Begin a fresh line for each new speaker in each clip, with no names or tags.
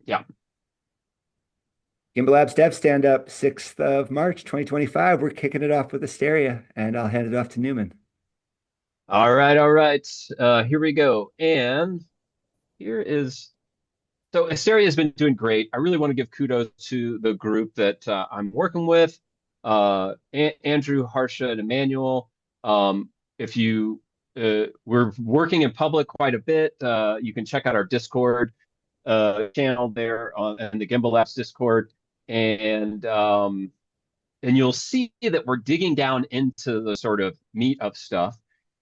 Yeah.
Gimbalabs Dev Standup, 6th of March, 2025. We're kicking it off with Asteria, and I'll hand it off to Newman.
All right, all right. Here we go. And here is so Asteria has been doing great. I really want to give kudos to the group that I'm working with, Andrew, Harsha, and Emmanuel. If you We're working in public quite a bit. You can check out our Discord channel there on and the Gimbal Labs Discord, and um, and you'll see that we're digging down into the sort of meat of stuff.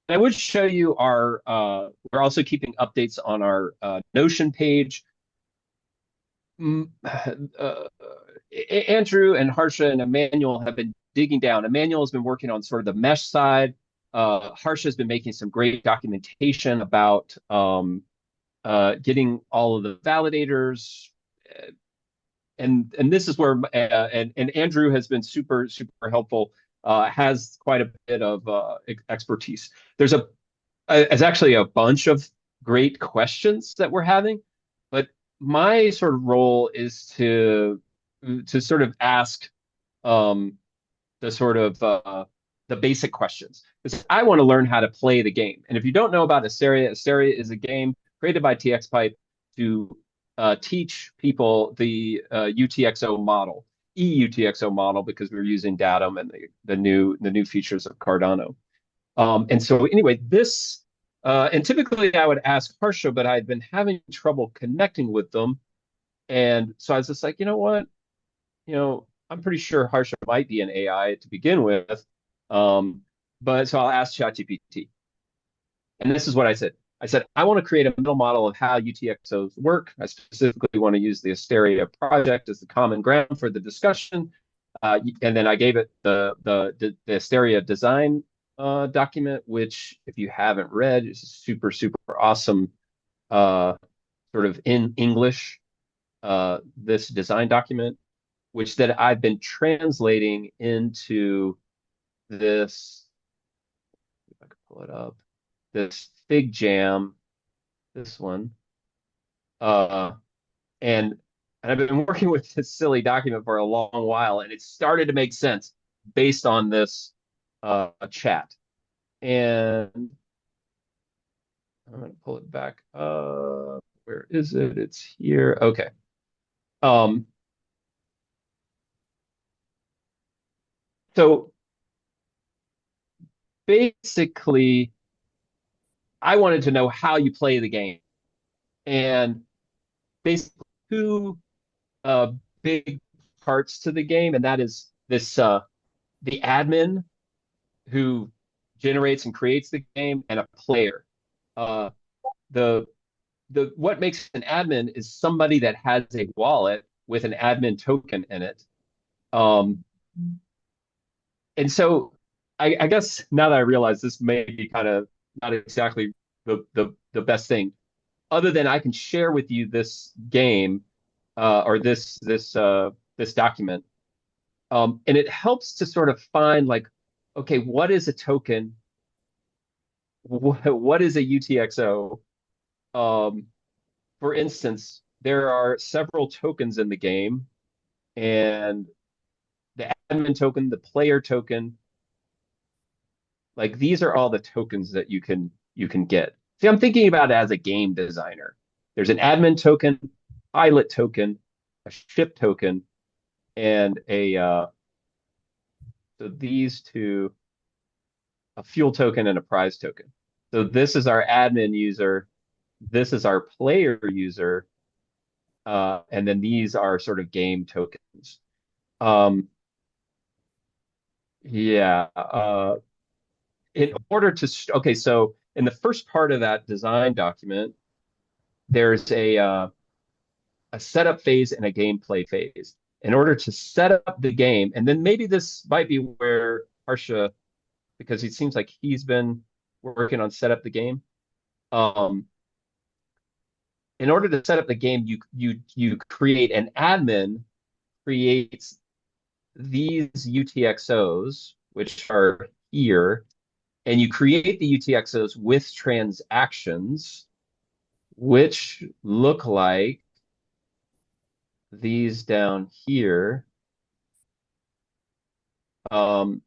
And I would show you we're also keeping updates on our Notion page. Andrew and Harsha and Emmanuel have been digging down. Emmanuel has been working on sort of the mesh side. Harsha has been making some great documentation about getting all of the validators, and this is where and Andrew has been super helpful. Has quite a bit of expertise. It's actually a bunch of great questions that we're having, but my sort of role is to sort of ask um, the sort of the basic questions because I want to learn how to play the game. And if you don't know about Asteria, Asteria is a game created by TXPipe to teach people the UTXO model, EUTXO model, because we're using Datum and the new features of Cardano. And so anyway, this and typically I would ask Harsha, but I had been having trouble connecting with them. And so I was just like, you know what? I'm pretty sure Harsha might be an AI to begin with. But so I'll ask ChatGPT. And this is what I said. I said, I want to create a mental model of how UTXOs work. I specifically want to use the Asteria project as the common ground for the discussion. And then I gave it the Asteria design document, which, if you haven't read, is super awesome, uh, sort of in English, this design document, which that I've been translating into this, if I could pull it up, this Fig Jam, this one. Uh, and I've been working with this silly document for a long while, and it started to make sense based on this chat. And I'm going to pull it back. Where is it? It's here. Okay. Um, so basically, I wanted to know how you play the game, and basically two uh, big parts to the game, and that is this the admin who generates and creates the game, and a player. Uh, the what makes an admin is somebody that has a wallet with an admin token in it. Um, and so I guess now that I realize this may be kind of not exactly the best thing, other than I can share with you this game or this document, and it helps to sort of find like, okay, what is a token? What is a UTXO? Um, for instance, there are several tokens in the game, and the admin token, the player token, like these are all the tokens that you can get. See, I'm thinking about it as a game designer. There's an admin token, pilot token, a ship token, and a so these two, a fuel token and a prize token. So this is our admin user, this is our player user, and then these are sort of game tokens. Um, yeah. In order to, okay, so in the first part of that design document, there's a setup phase and a gameplay phase. In order to set up the game, and then maybe this might be where Harsha, because it seems like he's been working on set up the game. Um, in order to set up the game, you create an admin creates these UTXOs, which are here, and you create the UTXOs with transactions, which look like these down here. Um,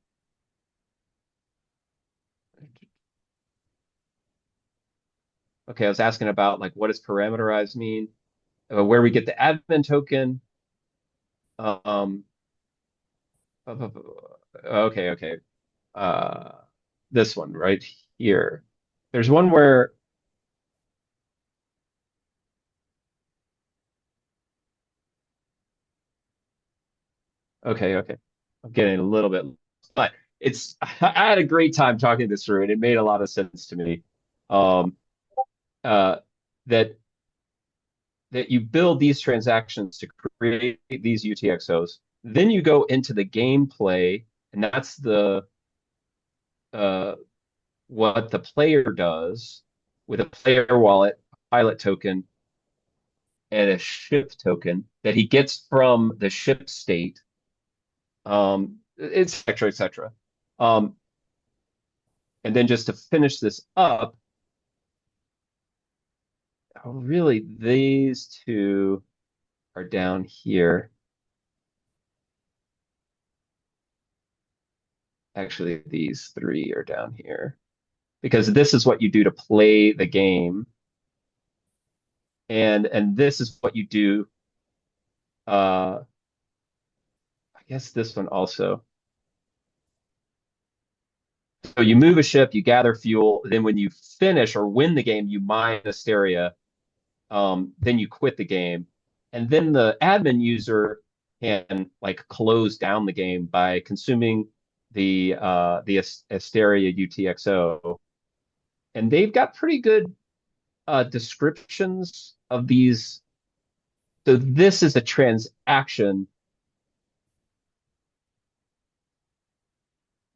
okay, I was asking about like what does parameterized mean? Where we get the admin token. Um, okay, okay. Uh, this one right here. There's one where, okay, okay. I'm getting a little bit, but it's, I had a great time talking this through and it made a lot of sense to me. Um, uh, that that you build these transactions to create these UTXOs. Then you go into the gameplay, and that's the uh, what the player does with a player wallet, pilot token, and a ship token that he gets from the ship state, et cetera, et cetera. Um, and then just to finish this up, really, these two are down here. Actually, these three are down here because this is what you do to play the game, and this is what you do. I guess this one also. So you move a ship, you gather fuel, then when you finish or win the game, you mine Asteria. Then you quit the game, and then the admin user can like close down the game by consuming the Asteria UTXO, and they've got pretty good descriptions of these. So this is a transaction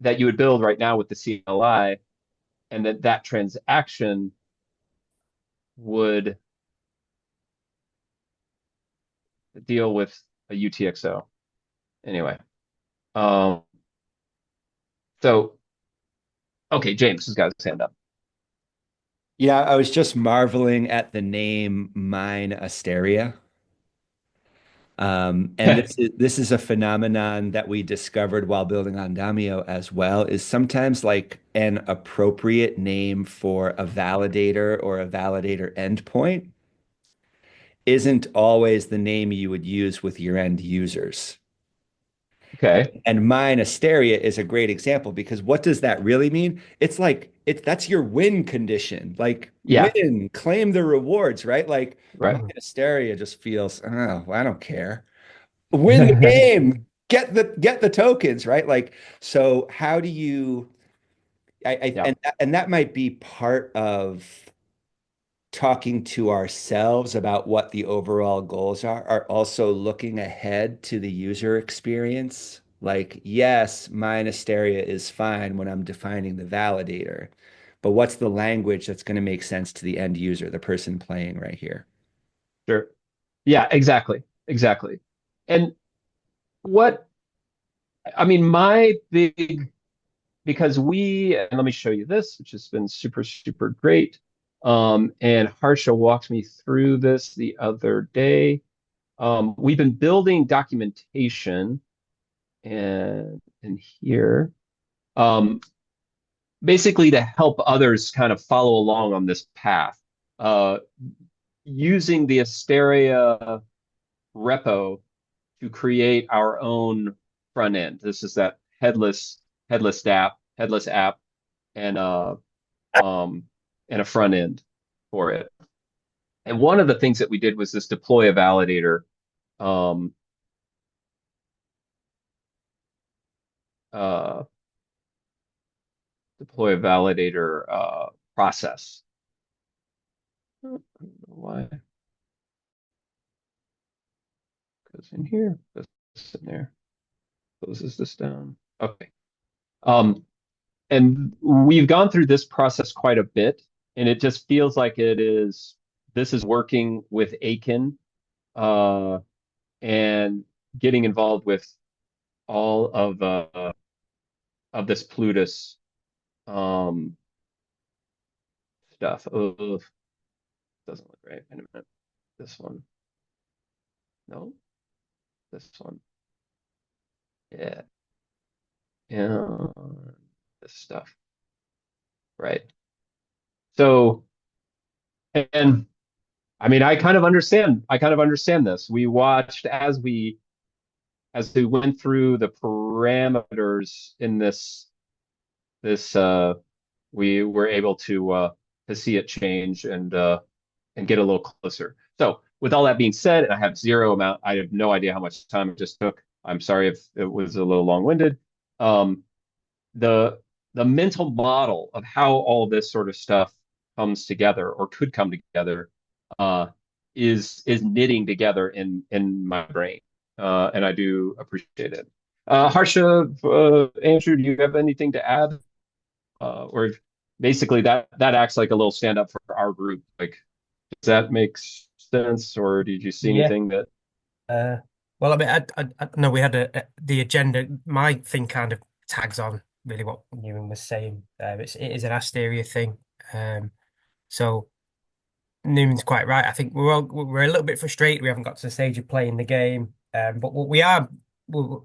that you would build right now with the CLI, and that transaction would deal with a UTXO. Anyway, um, so okay, James has got his hand up.
Yeah, I was just marveling at the name Mine Asteria. And this is a phenomenon that we discovered while building on Damio as well, is sometimes like an appropriate name for a validator or a validator endpoint isn't always the name you would use with your end users.
Okay,
And mine Asteria is a great example because what does that really mean? It's like that's your win condition. Like
yeah,
win, claim the rewards, right? Like mine
right.
Asteria just feels, oh, I don't care. Win the game, get the tokens, right? Like, so how do you
Yeah,
and that might be part of talking to ourselves about what the overall goals are also looking ahead to the user experience. Like, yes, mine Asteria is fine when I'm defining the validator, but what's the language that's going to make sense to the end user, the person playing right here?
sure. Yeah, exactly, exactly. And what I mean, my big because and let me show you this, which has been super, super great. And Harsha walked me through this the other day. We've been building documentation and in here, um, basically to help others kind of follow along on this path, uh, using the Asteria repo to create our own front end. This is that headless app, and um, and a front end for it. And one of the things that we did was this deploy a validator, um, uh, process. I don't know why it goes in here, goes in there, closes this down. Okay. Um, and we've gone through this process quite a bit, and it just feels like this is working with Aiken, uh, and getting involved with all of this Plutus um, stuff. Oh, doesn't look right. Wait a minute. This one. No. This one. Yeah. Yeah. This stuff. Right. So, and I mean, I kind of understand this. We watched as we went through the parameters in this we were able to see it change and get a little closer. So with all that being said, and I have no idea how much time it just took. I'm sorry if it was a little long-winded. Um, the the mental model of how all this sort of stuff comes together or could come together uh, is knitting together in my brain, and I do appreciate it. Harsha, Andrew, do you have anything to add? Or basically that acts like a little stand up for our group. Like, does that make sense, or did you see
Yeah.
anything that?
Uh, well, I mean, I know we had the agenda. My thing kind of tags on really what Newman was saying. It is an Asteria thing. Um, so Newman's quite right. I think we're a little bit frustrated. We haven't got to the stage of playing the game. But what we are,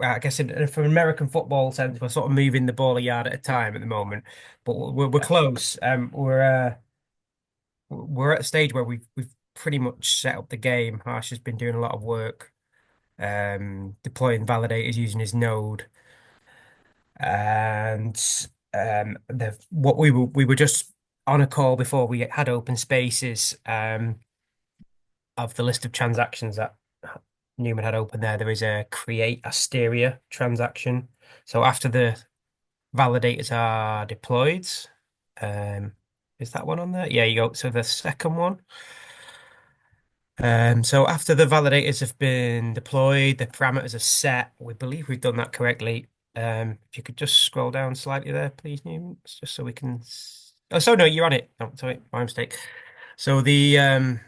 I guess, from American football sense, we're sort of moving the ball a yard at a time at the moment. But we're
Yeah.
close. We're at a stage where we've pretty much set up the game. Harsh has been doing a lot of work deploying validators using his node. And the what we were just on a call before we had open spaces of the list of transactions that Newman had open there. There is a create Asteria transaction. So after the validators are deployed, um, is that one on there? Yeah, you go. So the second one. So after the validators have been deployed, the parameters are set. We believe we've done that correctly. If you could just scroll down slightly there, please, Newman, just so we can. Oh, so no, you're on it. Oh, sorry, my mistake. So the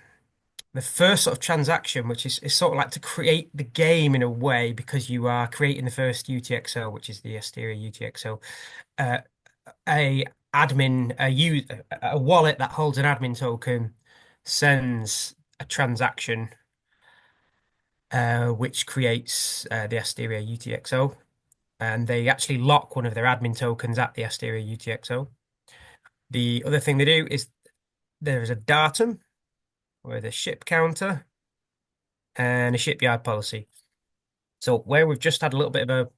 first sort of transaction, which is sort of like to create the game in a way, because you are creating the first UTXO, which is the Asteria UTXO, uh, a a wallet that holds an admin token sends a transaction which creates the Asteria UTXO, and they actually lock one of their admin tokens at the Asteria UTXO. The other thing they do is there's a datum with a ship counter and a shipyard policy. So where we've just had a little bit of a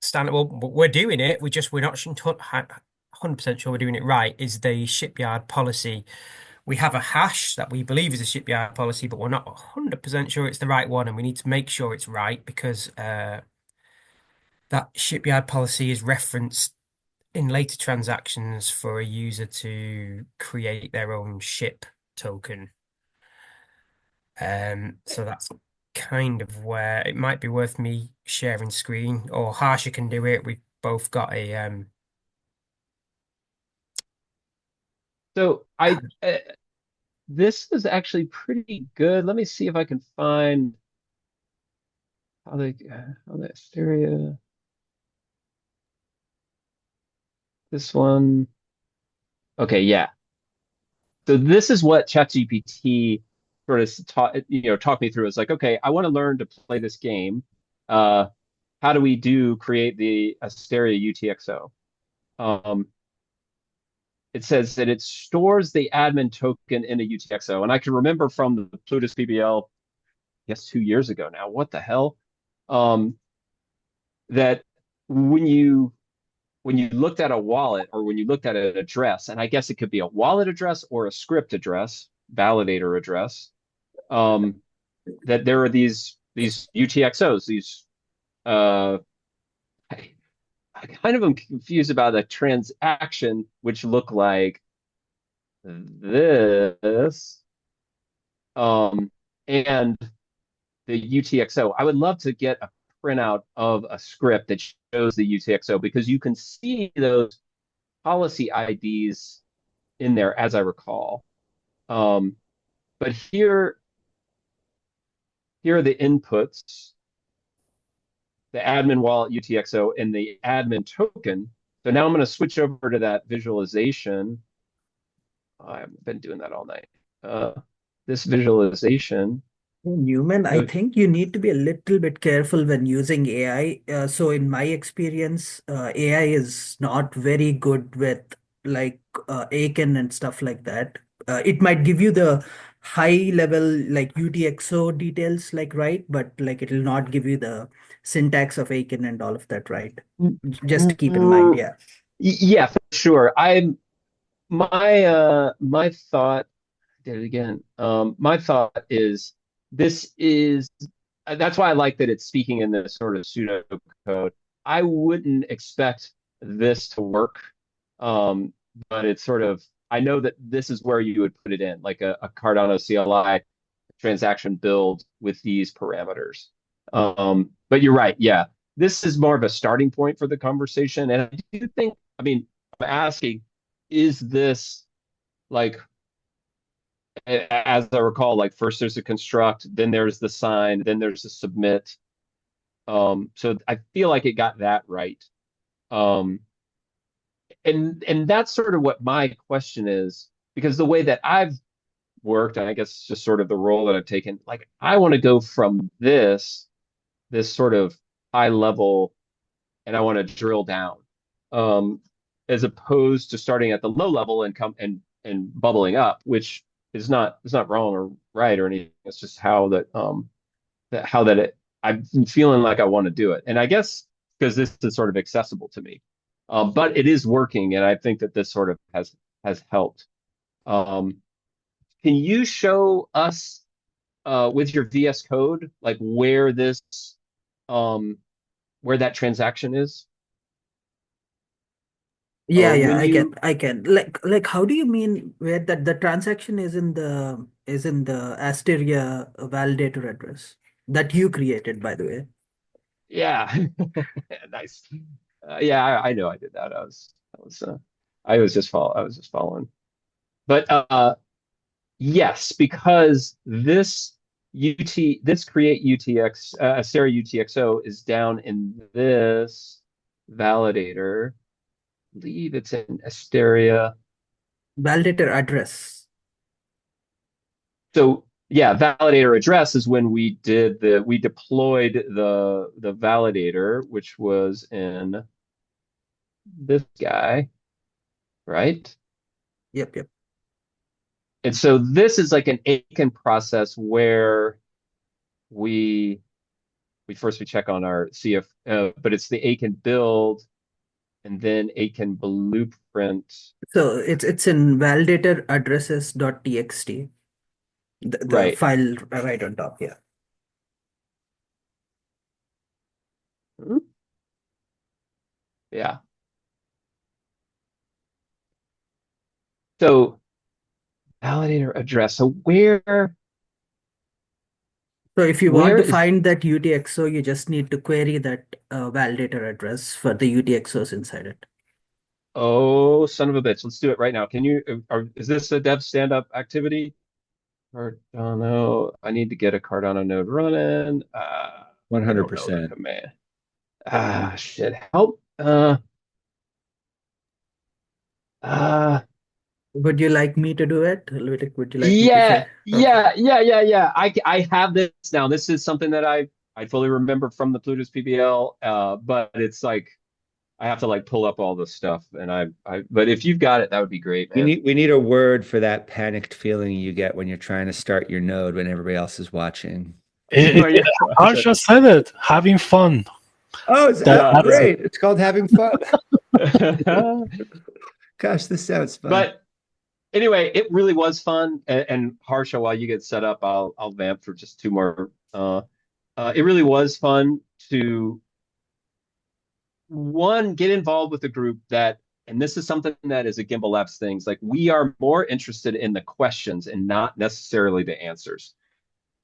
stand, well, we're doing it. We're not 100% sure we're doing it right. Is the shipyard policy? We have a hash that we believe is a shipyard policy, but we're not 100% sure it's the right one, and we need to make sure it's right because that shipyard policy is referenced in later transactions for a user to create their own ship token. So that's kind of where it might be worth me sharing screen, or Harsha can do it. We've both got a
So this is actually pretty good. Let me see if I can find how the Asteria. This one. Okay, yeah. So this is what ChatGPT sort of talk me through. It's like, okay, I want to learn to play this game. Uh, how do we create the Asteria UTXO? Um, it says that it stores the admin token in a UTXO, and I can remember from the Plutus BBL, yes, 2 years ago now. What the hell? Um, that when you looked at a wallet or when you looked at an address, and I guess it could be a wallet address or a script address, validator address, um, that there are these UTXOs, these I, I kind of am confused about a transaction which look like this, and the UTXO. I would love to get a printout of a script that shows the UTXO because you can see those policy IDs in there, as I recall. Um, but here are the inputs, the admin wallet UTXO and the admin token. So now I'm going to switch over to that visualization. I've been doing that all night. This visualization.
Newman, I
Uh,
think you need to be a little bit careful when using AI. So in my experience, AI is not very good with like Aiken and stuff like that. It might give you the high level like UTXO details, like right, but like it will not give you the syntax of Aiken and all of that, right? Just keep in mind, yeah.
yeah, for sure. My thought did it again. My thought is this is that's why I like that it's speaking in this sort of pseudo code. I wouldn't expect this to work, um, but it's sort of I know that this is where you would put it in, like a Cardano CLI transaction build with these parameters. But you're right, yeah. This is more of a starting point for the conversation, and I do think, I mean, I'm asking, is this like as I recall, like first there's a construct, then there's the sign, then there's a submit. So I feel like it got that right. Um, and that's sort of what my question is, because the way that I've worked, and I guess it's just sort of the role that I've taken, like I want to go from this sort of high level, and I want to drill down, um, as opposed to starting at the low level and come and bubbling up, which is not wrong or right or anything. It's just how that it I'm feeling like I want to do it. And I guess because this is sort of accessible to me. But it is working, and I think that this sort of has helped. Um, can you show us with your VS Code like um, where that transaction is,
Yeah,
or
yeah,
when you
I can. Like, how do you mean where that the transaction is in the Asteria validator address that you created, by the way?
yeah, nice. Yeah, I know I did that. I was just following. But yes, because this create UTX Astera UTXO is down in this validator. I believe it's in Asteria.
Validator address.
So yeah, validator address is when we deployed the validator, which was in this guy, right?
Yep, yep.
And so this is like an Aiken process where we we check on our CF, but it's the Aiken build and then Aiken blueprint.
So it's in validator addresses.txt, the
Right.
file right on top. Yeah.
Yeah. So validator address. So
So if you want
where
to
is
find that UTXO, you just need to query that validator address for the UTXOs inside it.
oh son of a bitch. Let's do it right now. Can you is this a dev stand-up activity? Cardano. I need to get a Cardano node running. I don't know the
100%.
command. Shit. Help. Uh,
Would you like me to do it? Would you like me to
yeah,
share? Okay.
yeah. I have this now. This is something that I fully remember from the Plutus PBL. But it's like I have to like pull up all this stuff, and but if you've got it, that would be great, man.
We need a word for that panicked feeling you get when you're trying to start your node when everybody else is watching.
Oh, yeah.
Harsh just said it. Having fun.
Oh,
That's it.
great. It's called having fun. Gosh, this sounds fun.
But anyway, it really was fun. And Harsha, while you get set up, I'll vamp for just two more. It really was fun to one get involved with a group that, and this is something that is a Gimbalabs things. Like we are more interested in the questions and not necessarily the answers.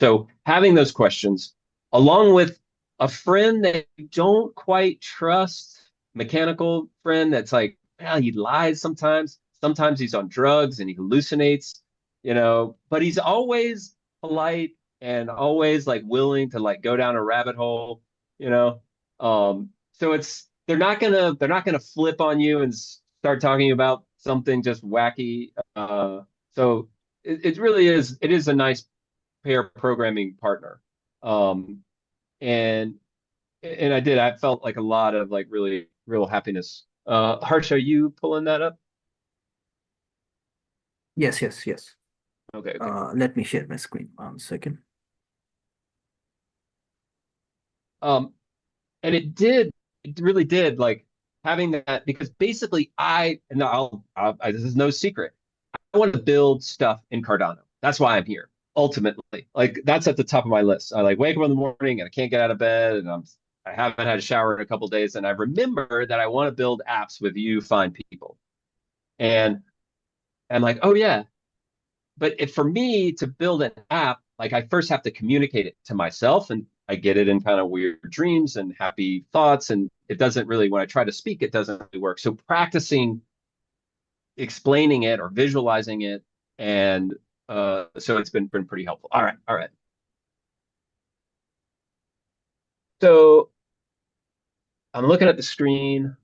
So having those questions, along with a friend that you don't quite trust, mechanical friend that's like, well, he lies sometimes. Sometimes he's on drugs and he hallucinates, but he's always polite and always like willing to like go down a rabbit hole, you know. So it's they're not gonna flip on you and start talking about something just wacky. So it really is a nice pair programming partner. Um, and and I felt like a lot of like really real happiness. Harsh, are you pulling that up?
Yes, yes, yes.
Okay, okay.
Let me share my screen 1 second.
Um, and it really did like having that because basically and this is no secret. I want to build stuff in Cardano. That's why I'm here. Ultimately, like that's at the top of my list. I like wake up in the morning and I can't get out of bed and I haven't had a shower in a couple of days and I remember that I want to build apps with you fine people. And I'm like, oh yeah. But if for me to build an app, like I first have to communicate it to myself and I get it in kind of weird dreams and happy thoughts. And it doesn't really, when I try to speak, it doesn't really work. So practicing explaining it or visualizing it. And so it's been pretty helpful. All right. All right. So I'm looking at the screen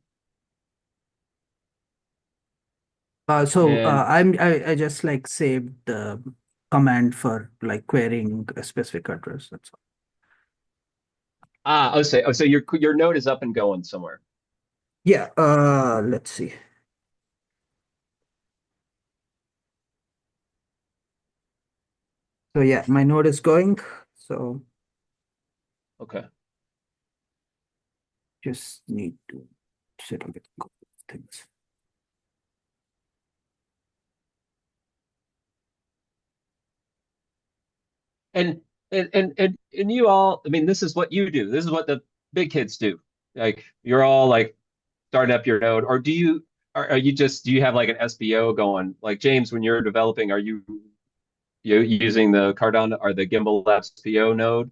and
I just like saved the command for like querying a specific address. That's all.
so your node is up and going somewhere.
Yeah, let's see. So yeah, my node is going. So
Okay.
just need to set up a couple of things.
And and you all, I mean, this is what you do. This is what the big kids do. Like you're all like starting up your node, or are you just do you have like an SBO going? Like James, when you're developing, are you using the Cardano or the Gimbalabs PO node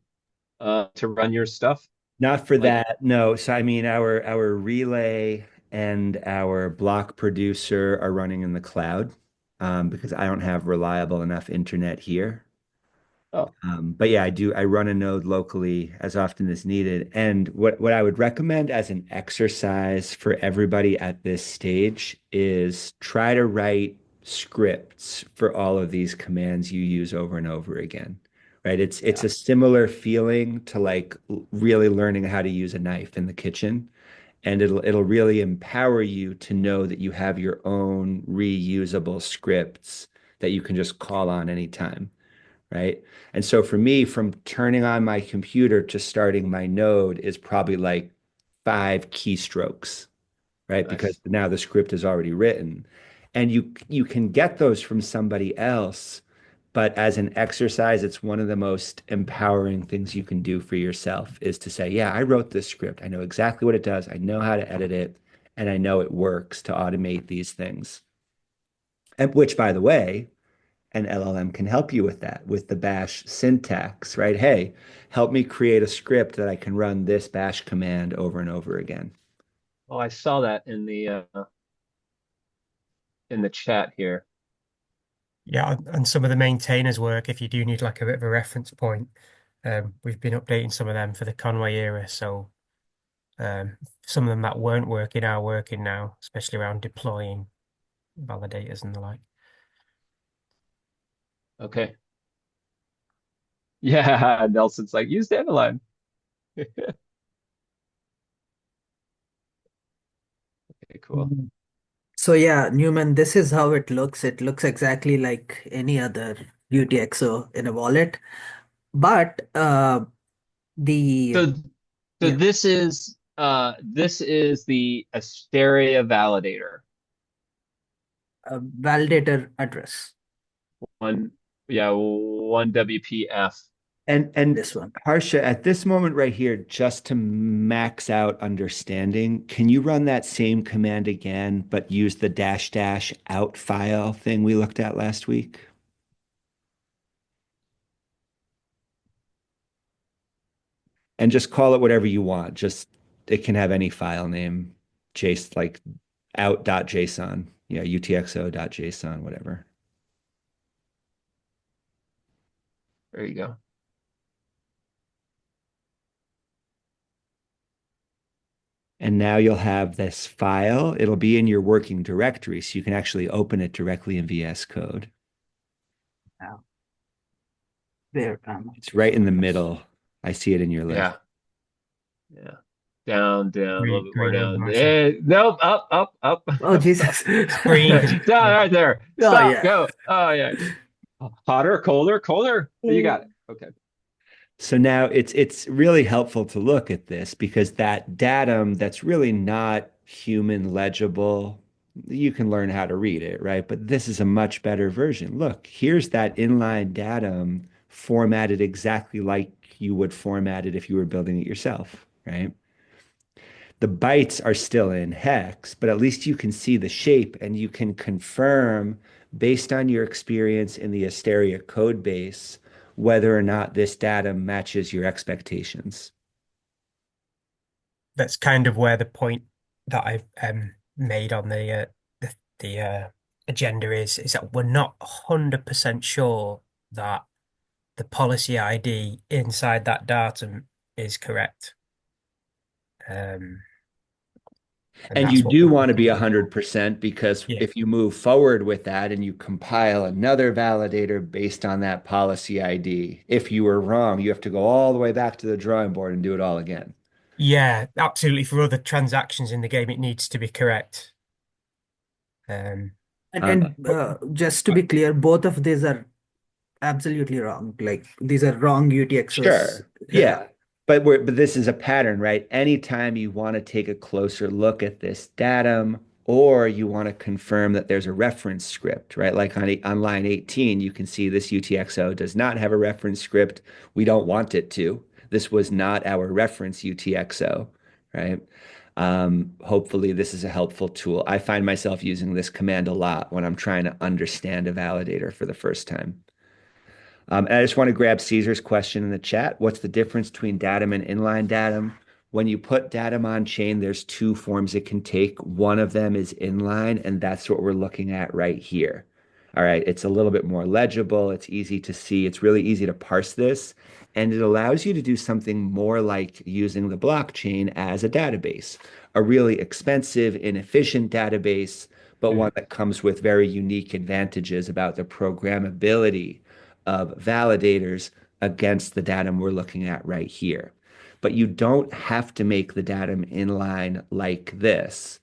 to run your stuff?
Not for
Like,
that, no. So I mean, our relay and our block producer are running in the cloud because I don't have reliable enough internet here.
oh,
But yeah, I do. I run a node locally as often as needed. And what I would recommend as an exercise for everybody at this stage is try to write scripts for all of these commands you use over and over again. Right? It's
yeah.
a similar feeling to like really learning how to use a knife in the kitchen. And it'll really empower you to know that you have your own reusable scripts that you can just call on anytime, right? And so for me, from turning on my computer to starting my node is probably like 5 keystrokes, right? Because
Nice.
now the script is already written. And you can get those from somebody else, but as an exercise, it's one of the most empowering things you can do for yourself is to say, yeah, I wrote this script. I know exactly what it does. I know how to edit it, and I know it works to automate these things. And which, by the way, an LLM can help you with that, with the bash syntax, right? Hey, help me create a script that I can run this bash command over and over again.
Oh, I saw that in the chat here.
Yeah, and some of the maintainers work if you do need like a bit of a reference point. We've been updating some of them for the Conway era, so some of them that weren't working are working now, especially around deploying validators and the like.
Okay. Yeah, Nelson's like, use Dandelion. Okay, cool.
Mhm. So yeah, Newman, this is how it looks. It looks exactly like any other UTXO in a wallet, but the
So so
yeah
this is the Asteria validator.
validator address.
One yeah, one WPF.
And
This one.
Harsha, at this moment right here, just to max out understanding, can you run that same command again, but use the dash dash out file thing we looked at last week? And just call it whatever you want. Just it can have any file name, JSON like out.json, yeah, utxo.json, whatever.
There you go.
And now you'll have this file. It'll be in your working directory, so you can actually open it directly in VS Code.
Now, There.
It's right in the middle. I see it in your list.
Yeah. Yeah. Down, a little bit more
Green over
down.
Marshall.
Nope, up.
Oh, Jesus.
Green because
Down right there.
Oh,
Stop,
yeah.
go. Oh, yeah. Hotter, colder. You got it. Okay.
So now it's really helpful to look at this because that datum that's really not human legible, you can learn how to read it, right? But this is a much better version. Look, here's that inline datum formatted exactly like you would format it if you were building it yourself, right? The bytes are still in hex, but at least you can see the shape and you can confirm based on your experience in the Asteria code base whether or not this data matches your expectations.
That's kind of where the point that I've made on the agenda is that we're not 100% sure that the policy ID inside that datum is correct. And
And you
that's what
do
we're
want to be
looking at.
100% because
Yeah.
if you move forward with that and you compile another validator based on that policy ID, if you were wrong, you have to go all the way back to the drawing board and do it all again.
Yeah, absolutely. For other transactions in the game, it needs to be correct. Um,
And,
Um,
and just to be clear, both of these are absolutely wrong. Like these are wrong UTXOs.
Sure. Yeah. But this is a pattern, right? Anytime you want to take a closer look at this datum or you want to confirm that there's a reference script, right? Like on line 18, you can see this UTXO does not have a reference script. We don't want it to. This was not our reference UTXO, right? Hopefully this is a helpful tool. I find myself using this command a lot when I'm trying to understand a validator for the first time. And I just want to grab Caesar's question in the chat. What's the difference between datum and inline datum? When you put datum on chain, there's two forms it can take. One of them is inline, and that's what we're looking at right here. All right, it's a little bit more legible. It's easy to see. It's really easy to parse this, and it allows you to do something more like using the blockchain as a database, a really expensive, inefficient database, but one that comes with very unique advantages about the programmability of validators against the datum we're looking at right here. But you don't have to make the datum inline like this.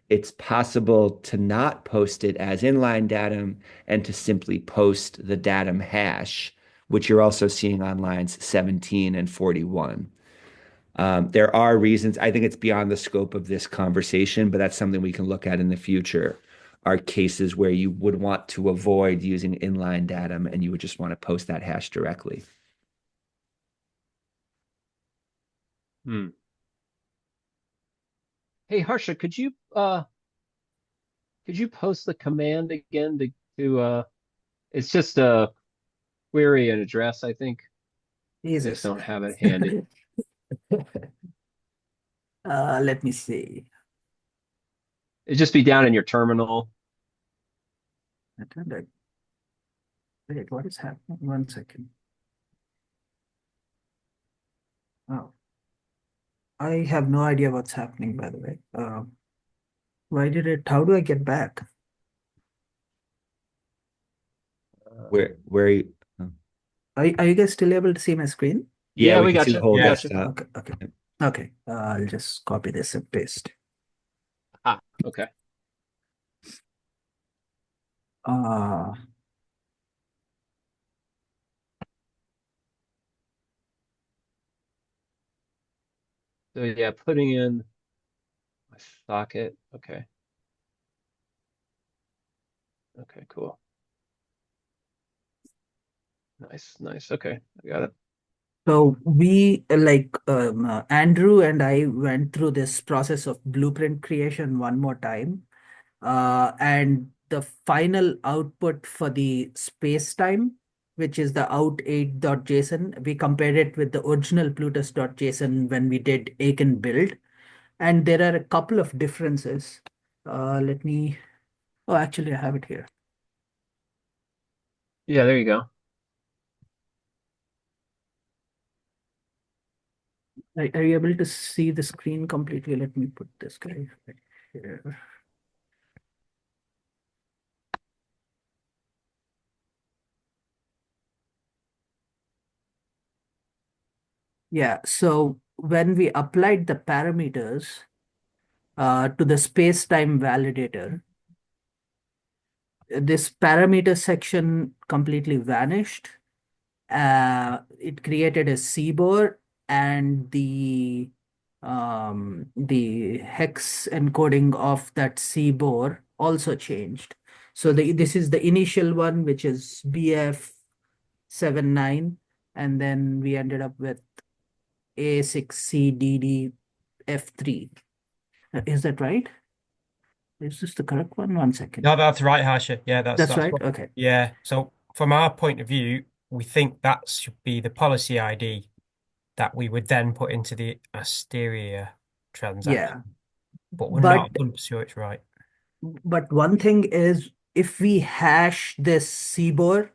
It's possible to not post it as inline datum and to simply post the datum hash, which you're also seeing on lines 17 and 41. There are reasons, I think it's beyond the scope of this conversation, but that's something we can look at in the future. Are cases where you would want to avoid using inline datum and you would just want to post that hash directly.
Hey, Harsha, could you post the command again to it's just a query and address, I think. I just
Jesus.
don't have it handy.
Let me see.
It'd just be down in your terminal.
Wait, what is happening? 1 second. Oh, I have no idea what's happening, by the way. How do I get back?
Where you,
Are you guys still able to see my screen?
yeah, we
we
can
got
see the
you.
whole
We got you.
desktop.
Okay. I'll just copy this and paste.
Okay.
Uh,
So yeah, putting in my socket. Okay. Okay, cool. Nice. Okay, I got it.
so we Andrew and I went through this process of blueprint creation one more time. And the final output for the space-time, which is the out8.json, we compared it with the original Plutus.json when we did Aiken build. And there are a couple of differences. Oh, actually, I have it here.
Yeah, there you go.
Are you able to see the screen completely? Let me put this guy right here. Yeah. So when we applied the parameters to the space-time validator, this parameter section completely vanished. It created a CBOR, and the hex encoding of that CBOR also changed. So this is the initial one, which is BF79, and then we ended up with A6CDDF3. Is that right? Is this the correct one? One second.
No, that's right, Harsha. Yeah,
That's
that's
right.
what.
Okay.
Yeah. So from our point of view, we think that should be the policy ID that we would then put into the Asteria
Yeah.
transaction. But we're
But
not 100% sure it's right.
one thing is, if we hash this CBOR,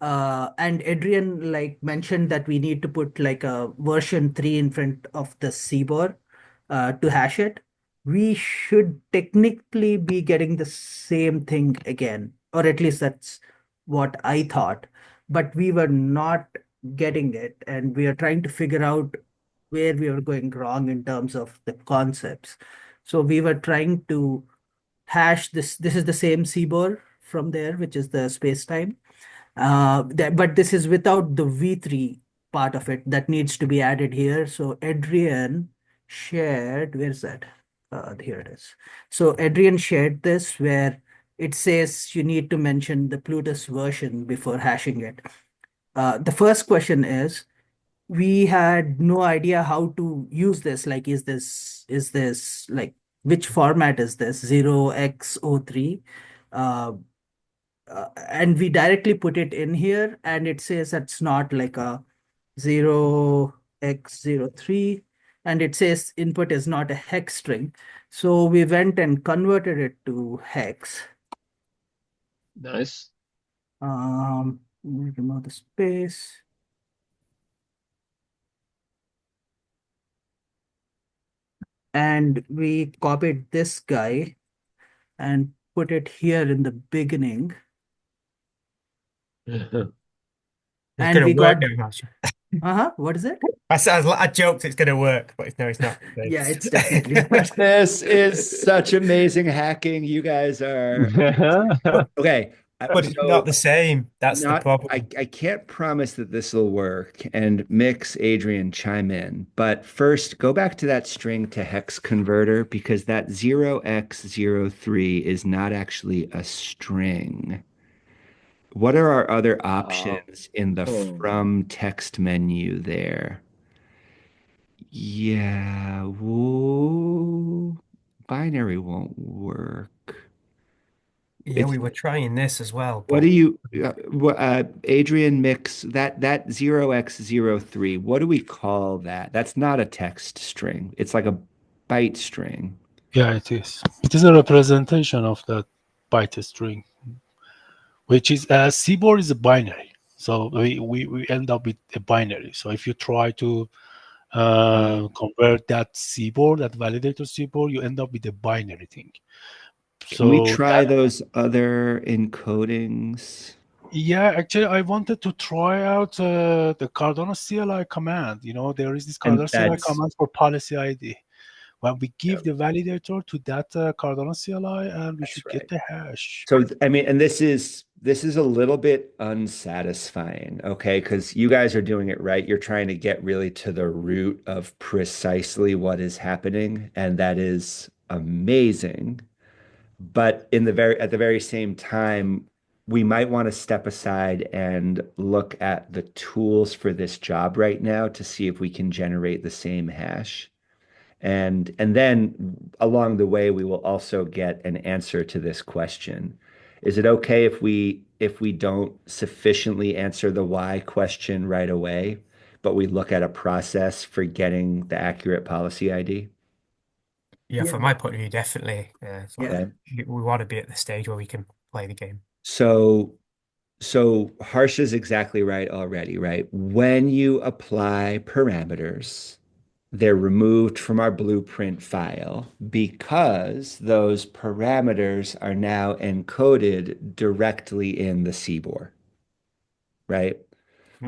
and Adrian like mentioned that we need to put like a version 3 in front of the CBOR to hash it, we should technically be getting the same thing again, or at least that's what I thought. But we were not getting it, and we are trying to figure out where we were going wrong in terms of the concepts. So we were trying to hash this. This is the same CBOR from there, which is the space time. But this is without the V3 part of it that needs to be added here. So Adrian shared, where's that? Here it is. So Adrian shared this where it says you need to mention the Plutus version before hashing it. The first question is, we had no idea how to use this. Like, is this like, which format is this? 0x03. Uh, and we directly put it in here, and it says that's not like a 0x03, and it says input is not a hex string. So we went and converted it to hex.
Nice.
Let me remove the space. And we copied this guy and put it here in the beginning.
It's
And
going to
we
work
got,
now, Harsha.
what is it?
I joked it's going to work, but no, it's not.
Yeah, it's definitely not.
This is such amazing hacking. You guys are
But
okay.
but it's not
So
the same. That's the
not
problem.
I can't promise that this will work, and Mix, Adrian, chime in. But first, go back to that string to hex converter, because that 0x03 is not actually a string. What are our other
Uh,
options in the
hmm.
from text menu there? Yeah, whoa, binary won't work.
Yeah,
It's
we were trying this as well,
what do
but
you, Adrian, Mix that 0x03? What do we call that? That's not a text string. It's like a byte string.
Yeah, it is. It is a representation of that byte string, which is CBOR is a binary. So we end up with a binary. So if you try to convert that CBOR, that validator CBOR, you end up with a binary thing.
Can we
So
try
that,
those other encodings?
yeah, actually, I wanted to try out the Cardano CLI command. There is this
And
Cardano CLI
that's
command for policy ID. When we give the validator to that Cardano CLI, and we
that's
should get
right.
the hash.
So I mean, and this is a little bit unsatisfying, okay? Because you guys are doing it right. You're trying to get really to the root of precisely what is happening, and that is amazing. But at the very same time, we might want to step aside and look at the tools for this job right now to see if we can generate the same hash. And then along the way, we will also get an answer to this question. Is it okay if we don't sufficiently answer the why question right away, but we look at a process for getting the accurate policy ID?
yeah,
Yeah,
from my point of view, definitely. It's like
yeah.
Okay.
we want to be at the stage where we can play the game.
So so Harsh is exactly right already, right? When you apply parameters, they're removed from our blueprint file because those parameters are now encoded directly in the CBOR, right?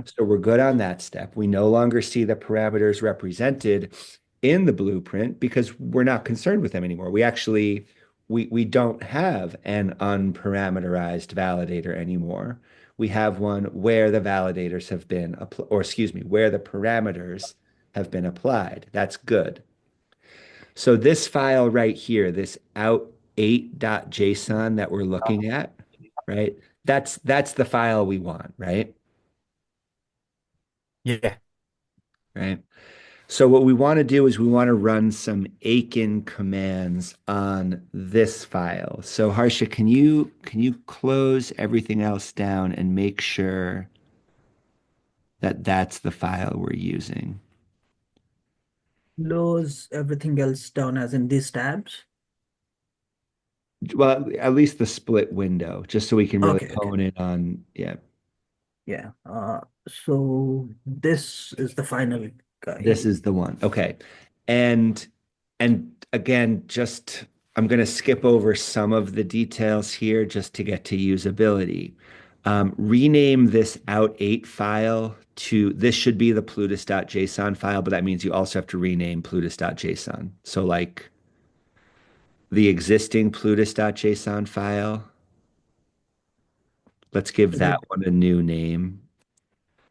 So we're good on that step. We no longer see the parameters represented in the blueprint because we're not concerned with them anymore. We don't have an unparameterized validator anymore. We have one where the validators have been, or excuse me, where the parameters have been applied. That's good. So this file right here, this out8.json that we're looking at, right? That's the file we want, right?
Yeah.
Right. So what we want to do is we want to run some Aiken commands on this file. So Harsha, can you close everything else down and make sure that that's the file we're using?
Close everything else down as in these tabs.
Well, at least the split window, just so we can really
Okay, okay.
hone in on, yeah,
Yeah. So this is the final guy.
this is the one. Okay. And again, just I'm going to skip over some of the details here just to get to usability. Rename this out8 file to this should be the plutus.json file, but that means you also have to rename plutus.json. So like the existing plutus.json file, let's give that
Would
one a new name.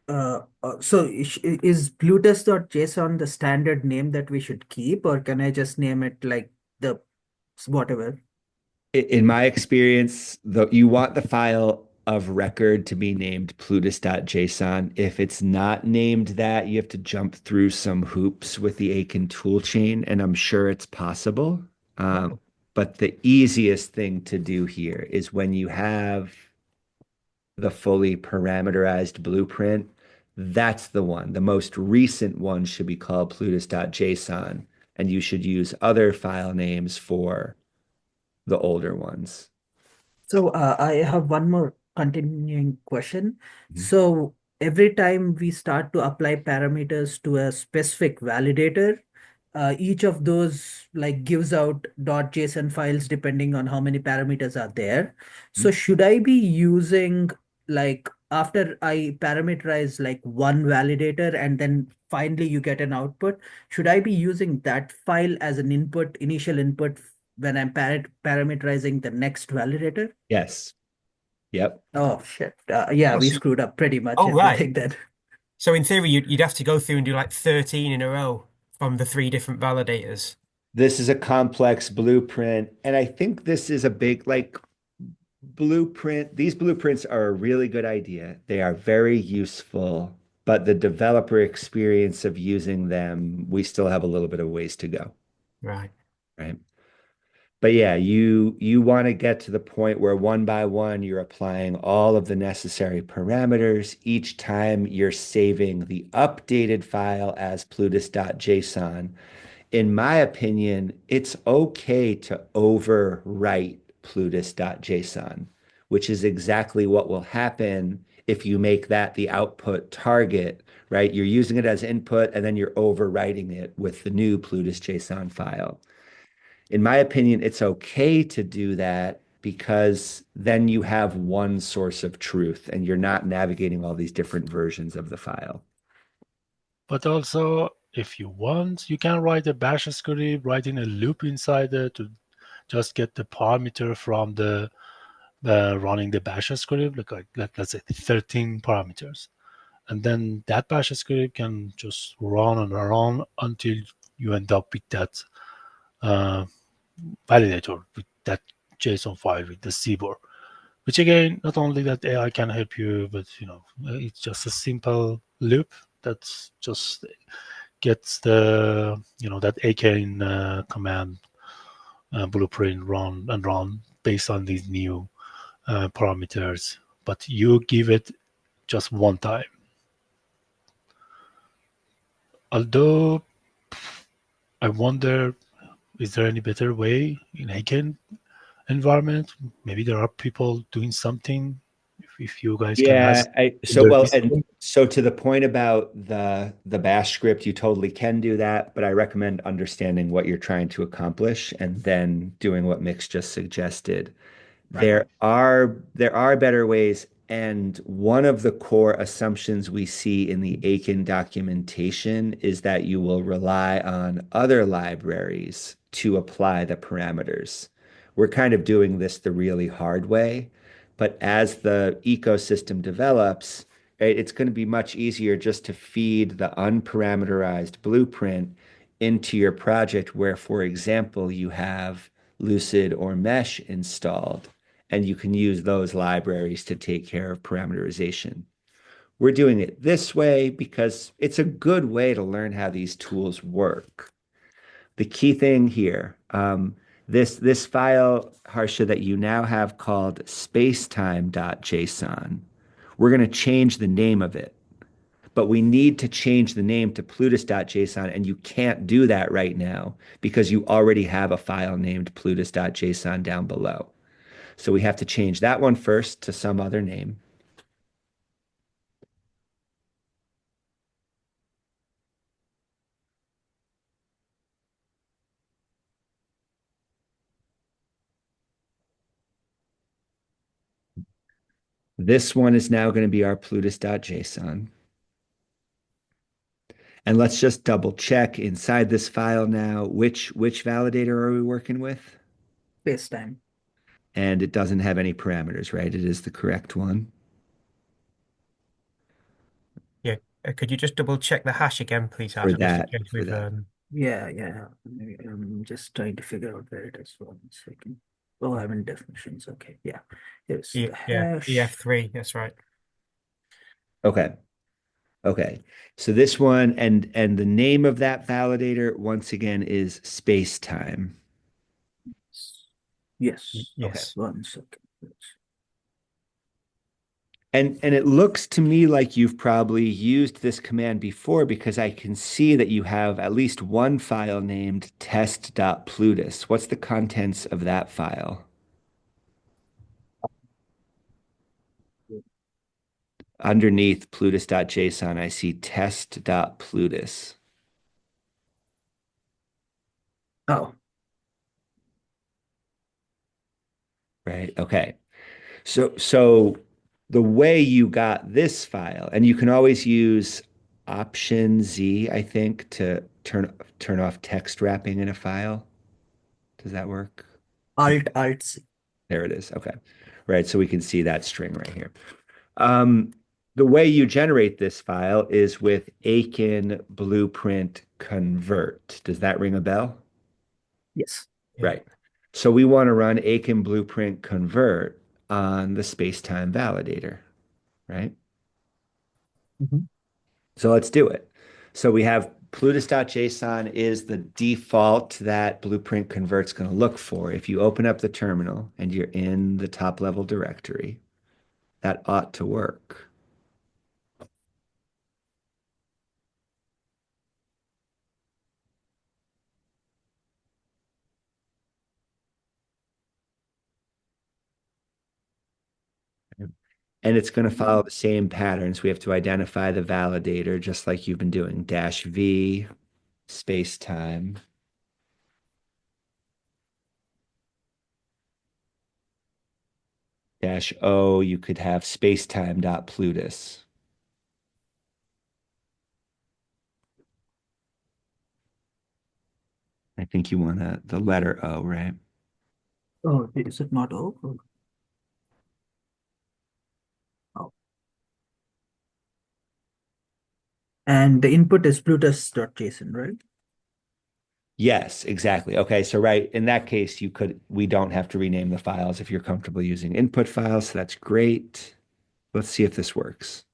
so is Bluetooth.json the standard name that we should keep, or can I just name it like the whatever?
In my experience, you want the file of record to be named plutus.json. If it's not named that, you have to jump through some hoops with the Aiken toolchain, and I'm sure it's possible. Um,
Oh.
but the easiest thing to do here is when you have the fully parameterized blueprint, that's the one. The most recent one should be called plutus.json, and you should use other file names for the older ones.
So I have one more continuing question.
Mhm.
So every time we start to apply parameters to a specific validator, each of those like gives out .json files depending on how many parameters are there. So should I be using like after I parameterize like one validator and then finally you get an output, should I be using that file as an input, initial input when I'm parameterizing the next validator?
Yes. Yep.
Oh shit. Yeah,
Oh,
we screwed up pretty much
oh, right.
everything then.
So in theory, you'd have to go through and do like 13 in a row from the three different validators.
This is a complex blueprint, and I think this is a big like blueprint. These blueprints are a really good idea. They are very useful, but the developer experience of using them, we still have a little bit of ways to go,
Right.
right? But yeah, you want to get to the point where one by one you're applying all of the necessary parameters. Each time you're saving the updated file as plutus.json. In my opinion, it's okay to overwrite plutus.json, which is exactly what will happen if you make that the output target, right? You're using it as input and then you're overwriting it with the new plutus.json file. In my opinion, it's okay to do that because then you have one source of truth and you're not navigating all these different versions of the file.
But also, if you want, you can write a bash script, writing a loop inside it to just get the parameter from the running the bash script, like let's say 13 parameters. And then that bash script can just run and run until you end up with that uh, validator, with that JSON file, with the CBOR. Which again, not only that AI can help you, but it's just a simple loop that's just gets the that Aiken command blueprint run based on these new parameters, but you give it just one time. Although I wonder, is there any better way in Aiken environment? Maybe there are people doing something. If you guys can
Yeah,
ask in
so
the
well, and
Discord.
so to the point about the bash script, you totally can do that, but I recommend understanding what you're trying to accomplish and then doing what Mix just suggested.
Right.
There are better ways, And one of the core assumptions we see in the Aiken documentation is that you will rely on other libraries to apply the parameters. We're kind of doing this the really hard way, but as the ecosystem develops, right, it's going to be much easier just to feed the unparameterized blueprint into your project where, for example, you have Lucid or Mesh installed and you can use those libraries to take care of parameterization. We're doing it this way because it's a good way to learn how these tools work. The key thing here, this file, Harsha, that you now have called spacetime.json, we're going to change the name of it. But we need to change the name to plutus.json, and you can't do that right now because you already have a file named plutus.json down below. So we have to change that one first to some other name. This one is now going to be our plutus.json. And let's just double check inside this file now, which validator are we working with?
Spacetime.
And it doesn't have any parameters, right? It is the correct one.
Yeah. Could you just double check the hash again, please,
For
Harsha, just in
that,
case
for
we've
that.
Yeah. I'm just trying to figure out where it is. 1 second. Oh, I'm in definitions. Okay. Yeah. Here's the hash.
EF3, that's right.
Okay. Okay. So this one and the name of that validator once again is spacetime.
Yes. Okay.
Yes.
1 second.
And it looks to me like you've probably used this command before because I can see that you have at least one file named test.plutus. What's the contents of that file? Underneath plutus.json, I see test.plutus.
Oh,
Right. Okay. So the way you got this file, and you can always use Option Z, I think, to turn off text wrapping in a file. Does that work?
Alt C.
There it is. Okay. Right. So we can see that string right here. Um, the way you generate this file is with Aiken blueprint convert. Does that ring a bell?
Yes.
Yeah.
Right. So we want to run Aiken blueprint convert on the spacetime validator, right?
Mhm.
So let's do it. So we have plutus.json is the default that blueprint convert's going to look for. If you open up the terminal and you're in the top level directory, that ought to work. And it's going to follow the same patterns. We have to identify the validator, just like you've been doing. -v, spacetime. -o, you could have spacetime.plutus. I think you want the letter O, right?
Oh, is it not O? Oh. And the input is plutus.json, right?
Yes, exactly. Okay, so right, in that case, we don't have to rename the files if you're comfortable using input files, so that's great. Let's see if this works.